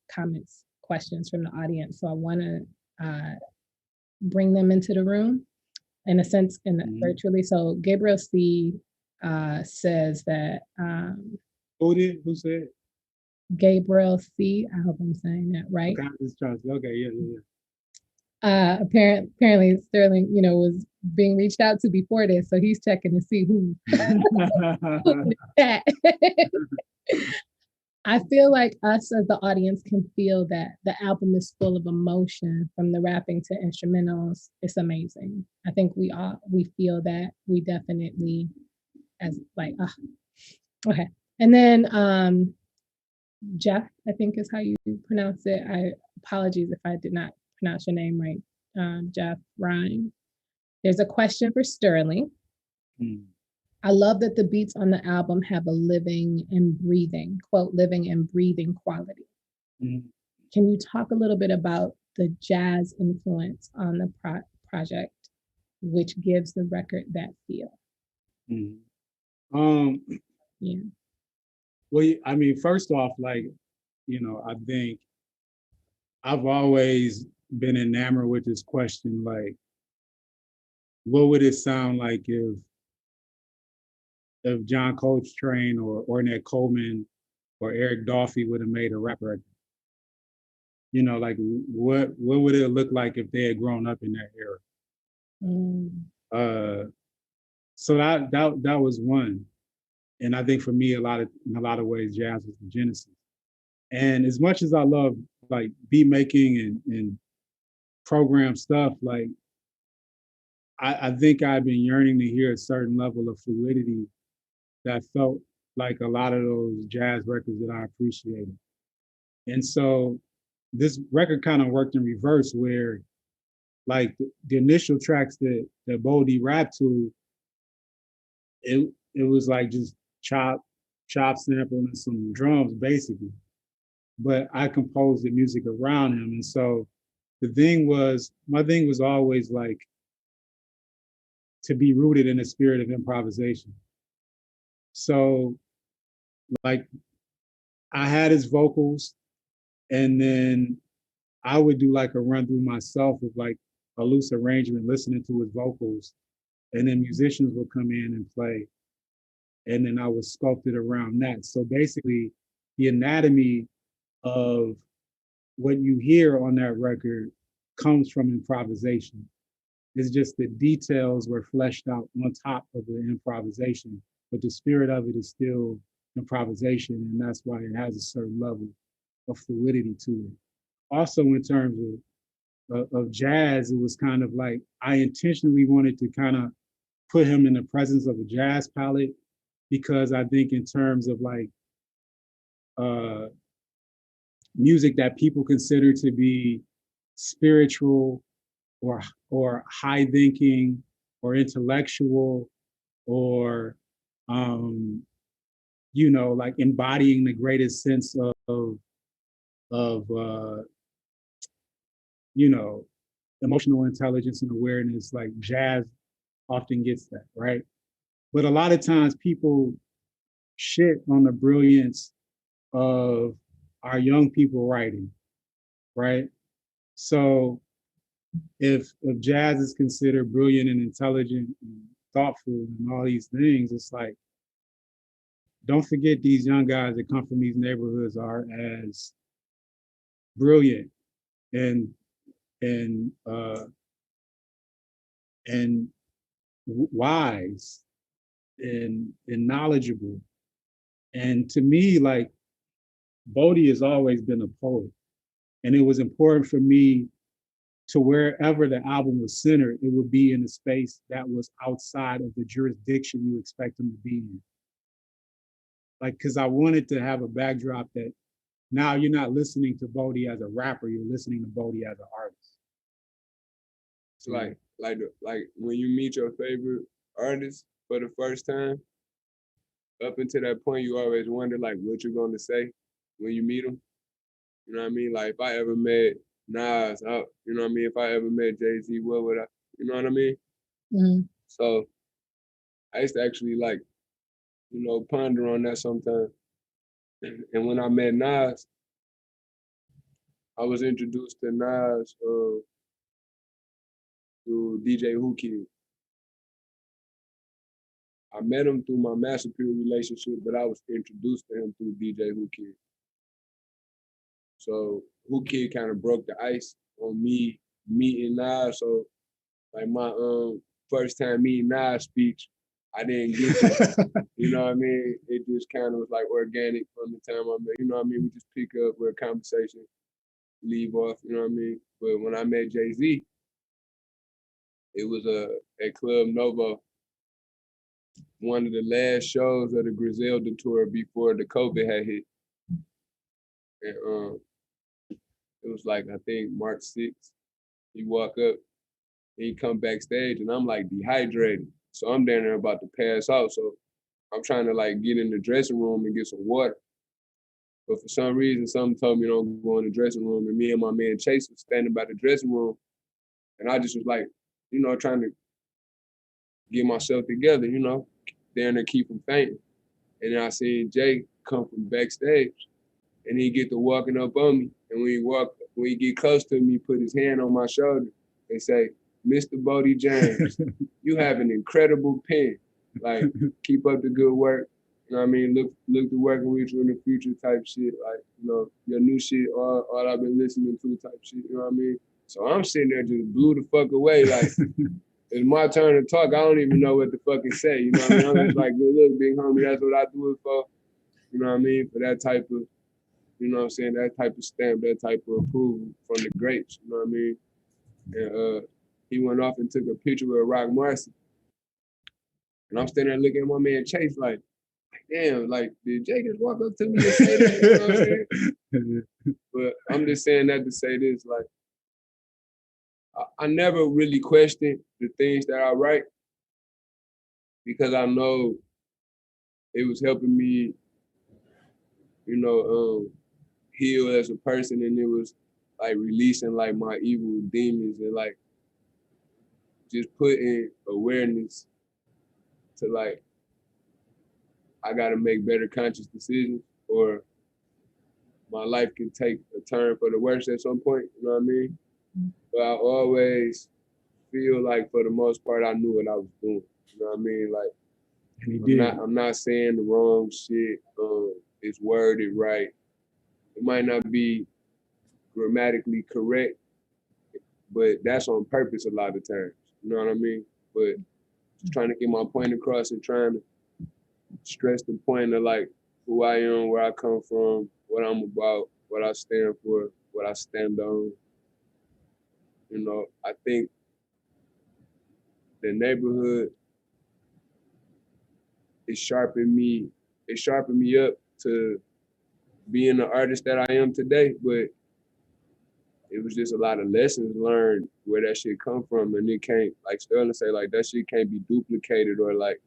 questions from the audience. So I want to bring them into the room in a sense, virtually. So Gabriel C says that. Who said? Gabriel C. I hope I'm saying that right. Okay, yeah. Apparently Sterling, was being reached out to before this, so he's checking to see who. I feel like us as the audience can feel that the album is full of emotion, from the rapping to instrumentals. It's amazing. I think we feel that. We definitely, as like, okay. And then Jeff, I think is how you pronounce it. Apologies if I did not pronounce your name right, Jeff Ryan. There's a question for Sterling. I love that the beats on the album have a living and breathing, quote, living and breathing quality. Can you talk a little bit about the jazz influence on the project, which gives the record that feel? Yeah. Well, I mean, first off, like, I think I've always been enamored with this question, like, what would it sound like if John Coltrane or Ornette Coleman or Eric Dolphy would have made a rap record? Like what would it look like if they had grown up in that era? So that was one. And I think for me, in a lot of ways, jazz was the genesis. And as much as I love like beat making and program stuff, like I think I've been yearning to hear a certain level of fluidity that felt like a lot of those jazz records that I appreciated. And so this record kind of worked in reverse, where like the initial tracks that BOLDY rapped to, it was like just chop sample and some drums basically. But I composed the music around him. And so my thing was always like to be rooted in a spirit of improvisation. So like I had his vocals, and then I would do like a run through myself of like a loose arrangement, listening to his vocals, and then musicians would come in and play, and then I would sculpt it around that. So basically the anatomy of what you hear on that record comes from improvisation. It's just the details were fleshed out on top of the improvisation, but the spirit of it is still improvisation, and that's why it has a certain level of fluidity to it. Also, in terms of jazz, it was kind of like I intentionally wanted to kind of put him in the presence of a jazz palette, because I think in terms of like music that people consider to be spiritual or high thinking or intellectual or you know, like embodying the greatest sense of you know, emotional intelligence and awareness, like jazz often gets that, right? But a lot of times people shit on the brilliance of our young people writing, right? So if jazz is considered brilliant and intelligent and thoughtful and all these things, it's like, don't forget these young guys that come from these neighborhoods are as brilliant and and wise and knowledgeable. And to me, like, BOLDY has always been a poet, and it was important for me to, wherever the album was centered, it would be in a space that was outside of the jurisdiction you expect them to be in. Like, because I wanted to have a backdrop that now you're not listening to BOLDY as a rapper, you're listening to BOLDY as an artist. It's like when you meet your favorite artist for the first time, up until that point, you always wonder like what you're going to say when you meet them. You know what I mean? Like if I ever met Nas, you know what I mean? If I ever met Jay-Z, what would I, you know what I mean? Mm-hmm. So I used to actually like, you know, ponder on that sometimes. And when I met Nas, I was introduced to Nas through DJ Who Kid. I met him through my Master Peer relationship, but I was introduced to him through DJ Who Kid. So Who Kid kind of broke the ice on me meeting Nas. So like my first time meeting Nas speech, I didn't get it. You know what I mean? It just kind of was like organic from the time I met. You know what I mean? We just pick up with a conversation, leave off. You know what I mean? But when I met Jay-Z, it was at Club Novo, one of the last shows of the Griselda tour before the COVID had hit. And it was like, I think March 6th. He walk up, and he come backstage, and I'm like dehydrated. So I'm down there about to pass out. So I'm trying to like get in the dressing room and get some water. But for some reason, something told me don't go in the dressing room. And me and my man Chase was standing by the dressing room. And I just was like, you know, trying to get myself together, you know, down there keep from fainting. And then I seen Jay come from backstage, and he get to walking up on me. And when he get close to me, put his hand on my shoulder and say, "Mr. BOLDY James, you have an incredible pen. Like, keep up the good work. You know what I mean? Look to working with you in the future type shit. Like, you know, your new shit, all I've been listening to type shit, you know what I mean? So I'm sitting there just blew the fuck away. Like, it's my turn to talk. I don't even know what to fucking say. You know what I mean? I'm just like, good look, big homie, that's what I do it for. You know what I mean? For that type of, you know what I'm saying, that type of stamp, that type of approval from the greats, you know what I mean? And he went off and took a picture with Rock Marcy. And I'm standing there looking at my man Chase like, damn, like, did Jay just walk up to me and say that? You know what I'm saying? But I'm just saying that to say this, like, I never really question the things that I write because I know it was helping me, you know, heal as a person, and it was like releasing like my evil demons and like just putting awareness to like, I gotta make better conscious decisions or my life can take a turn for the worse at some point, you know what I mean? But I always feel like for the most part, I knew what I was doing, you know what I mean? Like, I'm not saying the wrong shit, it's worded right. It might not be grammatically correct, but that's on purpose a lot of times, you know what I mean? But just trying to get my point across and trying to stress the point of like who I am, where I come from, what I'm about, what I stand for, what I stand on. You know, I think the neighborhood it sharpened me up to being the artist that I am today. But it was just a lot of lessons learned where that shit come from, and it can't, like Sterling say, like that shit can't be duplicated, or like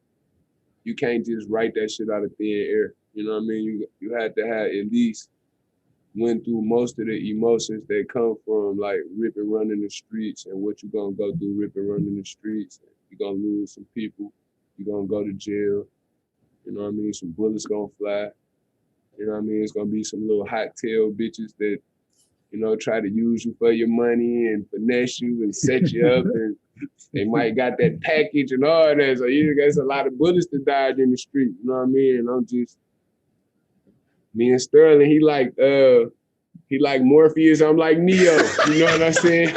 you can't just write that shit out of thin air. You know what I mean? You had to have at least went through most of the emotions that come from like rip and run in the streets, and what you gonna go through rip and run in the streets. You're gonna lose some people. You're gonna go to jail. You know what I mean? Some bullets gonna fly. You know what I mean? It's gonna be some little hot tail bitches that, you know, try to use you for your money and finesse you and set you up, and they might got that package and all that. So you got a lot of bullets to dodge in the street. You know what I mean? And I'm just, me and Sterling, he like Morpheus, I'm like Neo. You know what I'm saying?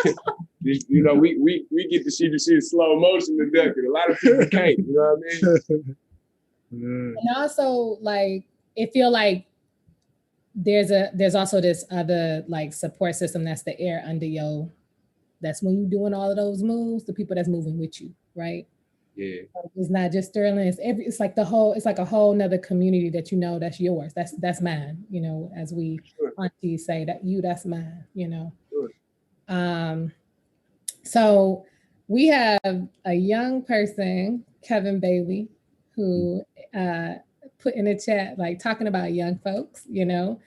You know, we get to see the shit in slow motion to death. A lot of people can't. You know what I mean? And also, like, it feel like there's also this other like support system that's the air under your, that's when you're doing all of those moves, the people that's moving with you, right? Yeah. It's not just Sterling, it's like a whole nother community that, you know, that's yours, that's mine, you know, as we aunties say, that's mine, you know. Sure. So we have a young person, Kevin Bailey, who put in the chat, like talking about young folks, you know.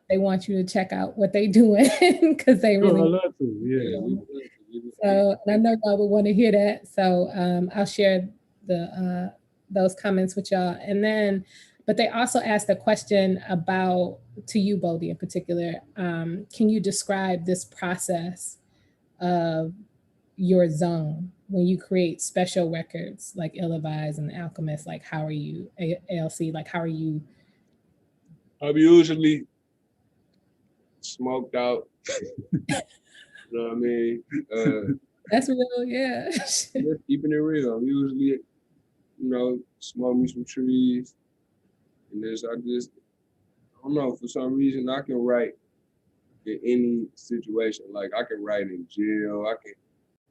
They want you to check out what they doing because they really. I love to. Yeah. So I know y'all would want to hear that. So I'll share those comments with y'all, and then, but they also asked a question about, to you, BOLDY, in particular. Can you describe this process of your zone when you create special records like Ill Advised and Alchemist? Like, how are you, ALC? Like, how are you? I'm usually smoked out. You know what I mean? That's real, yeah. Just keeping it real. I'm usually, you know, smoke me some trees, and I don't know, for some reason I can write in any situation. Like I can write in jail, I can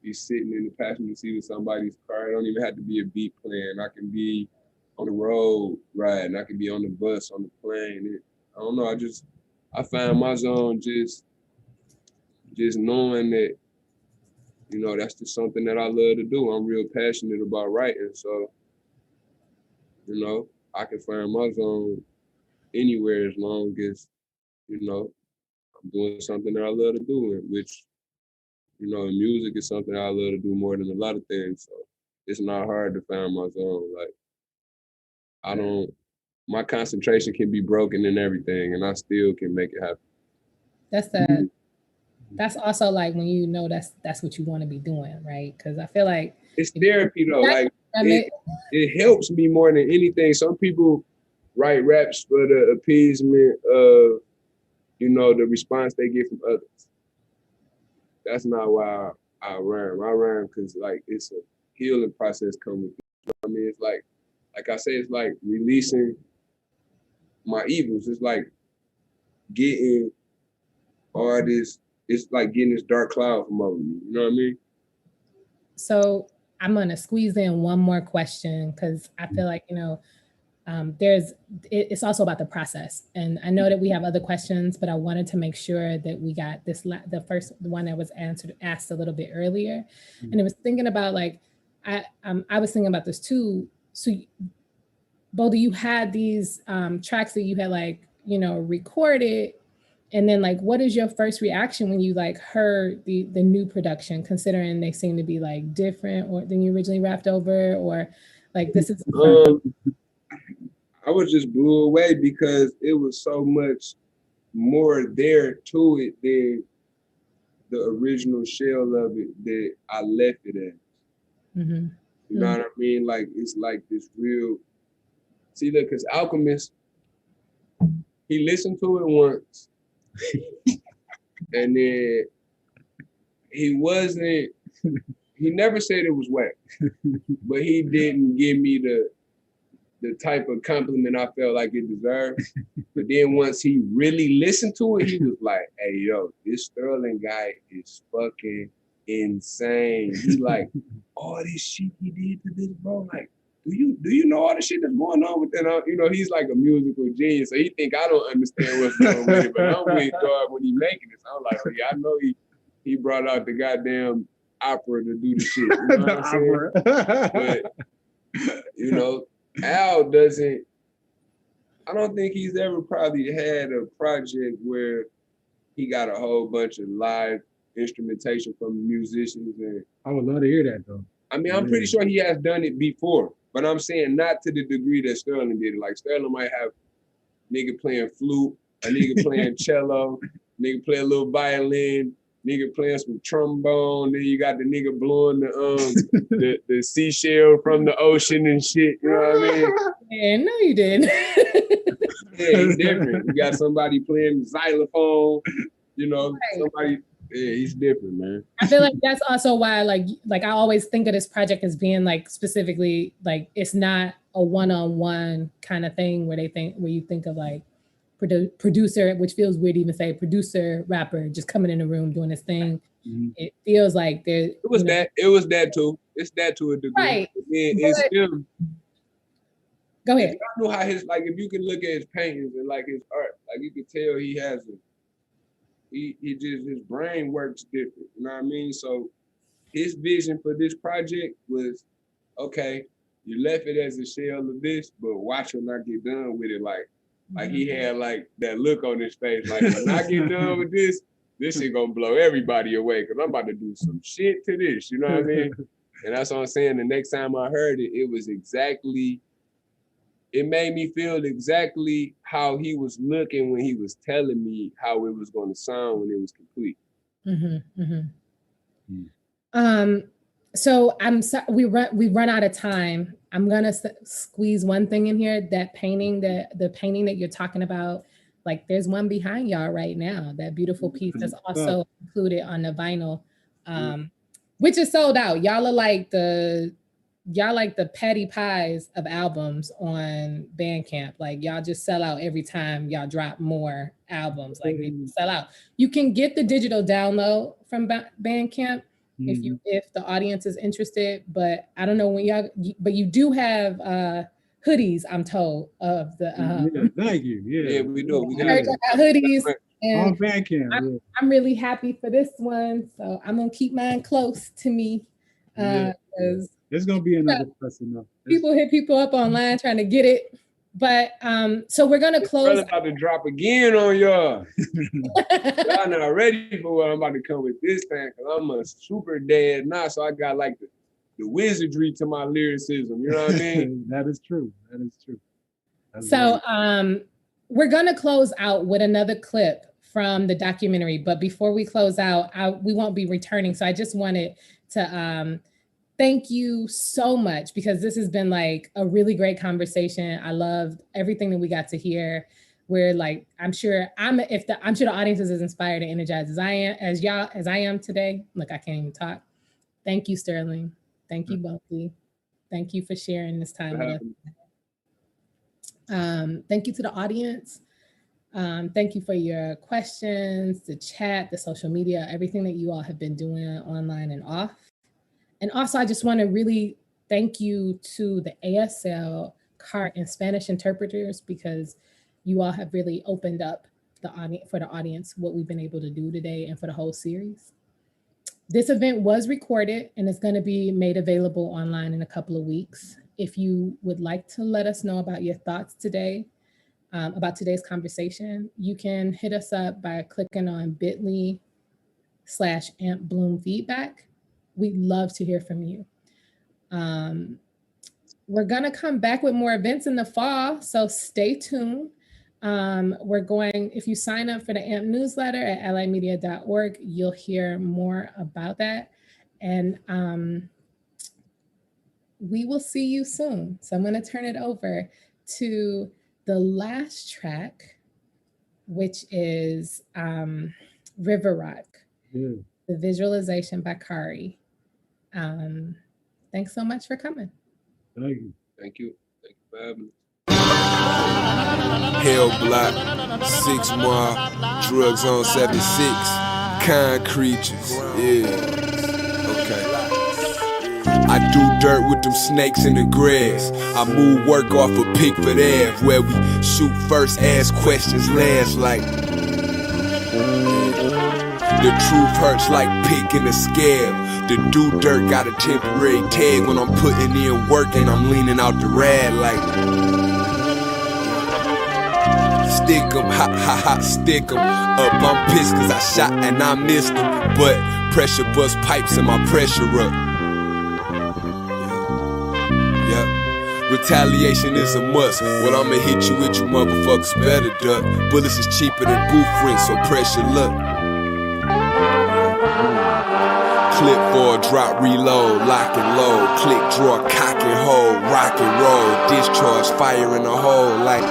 be sitting in the passenger seat of somebody's car. It don't even have to be a beat playing. I can be on the road riding, I can be on the bus, on the plane. I don't know, I find my zone just knowing that, you know, that's just something that I love to do. I'm real passionate about writing. So, you know, I can find my zone anywhere as long as, you know, I'm doing something that I love to do, which, you know, music is something I love to do more than a lot of things. So it's not hard to find my zone. Like, my concentration can be broken in everything and I still can make it happen. That's also like when you know that's what you want to be doing, right? Because I feel like it's therapy though. Like it helps me more than anything. Some people write raps for the appeasement of, you know, the response they get from others. That's not why I rhyme. I rhyme because like it's a healing process coming. You know what I mean? It's like I say, it's like releasing my evils. It's like getting all this. It's like getting this dark cloud from over me. You know what I mean? So I'm gonna squeeze in one more question because I feel like, you know, it's also about the process. And I know that we have other questions, but I wanted to make sure that we got the first one that was asked a little bit earlier. And it was thinking about like, I was thinking about this too. So BOLDY, you had these tracks that you had like, you know, recorded. And then like, what is your first reaction when you like heard the new production, considering they seem to be like different or than you originally rapped over, or like this is? I was just blew away because it was so much more there to it than the original shell of it that I left it as. Mm-hmm. You know what I mean? Like, it's like this real, see, look, because Alchemist, he listened to it once, and then he never said it was whack, but he didn't give me the type of compliment I felt like it deserved. But then once he really listened to it, he was like, hey, yo, this Sterling guy is fucking insane. He like, all this shit he did to this, bro, like, do you know all the shit that's going on with that? You know, he's like a musical genius, so he think I don't understand what's going with it, but I'm with God when he making it. So I'm like, oh, yeah, I know he brought out the goddamn opera to do the shit. You know what I'm saying? But you know, Al doesn't. I don't think he's ever probably had a project where he got a whole bunch of live instrumentation from musicians. And I would love to hear that though. I mean, I'm pretty sure he has done it before, but I'm saying not to the degree that Sterling did it. Like Sterling might have nigga playing flute, a nigga playing cello, nigga play a little violin, nigga playing some trombone, then you got the nigga blowing the seashell from the ocean and shit, you know what I mean? Yeah, no, you didn't. Yeah, he's different. You got somebody playing xylophone, you know, right. Somebody, yeah, he's different, man. I feel like that's also why, like I always think of this project as being like specifically, like it's not a one-on-one kind of thing where you think of like producer, which feels weird to even say producer, rapper, just coming in the room doing his thing. Mm-hmm. It feels like there. It was that too. It's that to a degree. Right. It's him. Go ahead. I know how if you can look at his paintings and like his art, like you can tell he has his brain works different. You know what I mean? So his vision for this project was, okay, you left it as a shell of this, but watch when I get done with it. Like he had like that look on his face, like when I get done with this shit gonna blow everybody away because I'm about to do some shit to this. You know what I mean? And that's what I'm saying. The next time I heard it, it made me feel exactly how he was looking when he was telling me how it was going to sound when it was complete. Mm-hmm, mm-hmm. So we run out of time. I'm gonna squeeze one thing in here. That painting, the painting that you're talking about, like there's one behind y'all right now. That beautiful piece that's also included on the vinyl, which is sold out. Y'all are like the Patty Pies of albums on Bandcamp. Like y'all just sell out every time y'all drop more albums. Like they sell out. You can get the digital download from Bandcamp if the audience is interested. But I don't know but you do have hoodies, I'm told, of the. Thank you. Yeah, we do. We got hoodies. And on Bandcamp. I'm really happy for this one, so I'm gonna keep mine close to me. There's gonna be another person though. People hit people up online trying to get it, but so we're gonna close. I'm about to drop again on y'all. Y'all not ready for what I'm about to come with this time because I'm a super dad now, so I got like the wizardry to my lyricism. You know what I mean? That is true. So we're gonna close out with another clip from the documentary, but before we close out, we won't be returning. So I just wanted to thank you so much because this has been like a really great conversation. I loved everything that we got to hear. We're like, I'm sure the audience is as inspired and energized as I am today. Look, I can't even talk. Thank you, Sterling. Thank you, BOLDY. Thank you for sharing this time with us. Thank you to the audience. Thank you for your questions, the chat, the social media, everything that you all have been doing online and off. And also, I just want to really thank you to the ASL, CART, and Spanish interpreters because you all have really opened up for the audience what we've been able to do today and for the whole series. This event was recorded and it's going to be made available online in a couple of weeks. If you would like to let us know about your thoughts today, about today's conversation, you can hit us up by clicking on bit.ly/AmpBloomFeedback. We'd love to hear from you. We're gonna come back with more events in the fall, so stay tuned. If you sign up for the AMP newsletter at allymedia.org, you'll hear more about that. And we will see you soon. So I'm gonna turn it over to the last track, which is River Rock, the visualization by Kari. Thanks so much for coming. Thank you. Thank you for having me. Hell Block, 6 Mile, Drugs on 76, Kind Creatures, yeah, okay. I do dirt with them snakes in the grass. I move work off of Pickford Ave, where we shoot first, ask questions last. Like the truth hurts like picking a scab. The do dirt got a temporary tag. When I'm putting in work and I'm leaning out the rad like stick 'em, ha ha ha, stick 'em up. I'm pissed cause I shot and I missed 'em, but pressure bust pipes and my pressure up. Yeah. Retaliation is a must. Well, I'ma hit you with, you motherfuckers better duck. Bullets is cheaper than booth rent, so pressure luck. Clip for a drop, reload, lock and load. Click, draw, cock and hold, rock and roll. Discharge, fire in a hole like.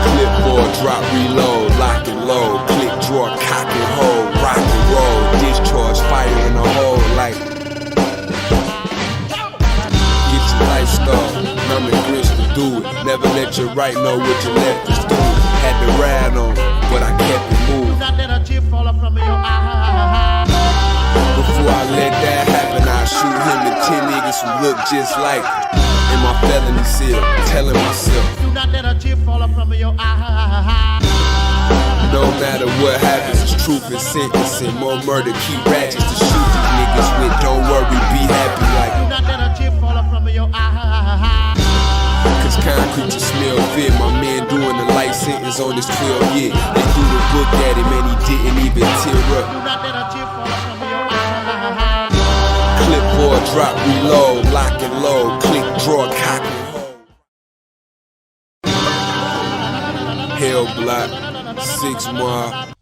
Clip for a drop, reload, lock and load. Click, draw, cock and hold, rock and roll. Discharge, fire in a hole like. Get your life started, I'm the grinch to do it. Never let your right know what your left is doing. Had to ride on, but I kept it moving. Before I let that happen, I shoot him and 10 niggas who look just like in my felony cell, telling myself no matter what happens, it's truth and sentencing. More murder, keep ratchets to shoot these niggas with. Don't worry, be happy like. Cause concrete just smell fit. My man doing a life sentence on his 12 year. They threw the book at him and he didn't even tear up. Clip for a drop, reload, lock and load. Click, draw, cock and hold. Hell block, 6 Mile.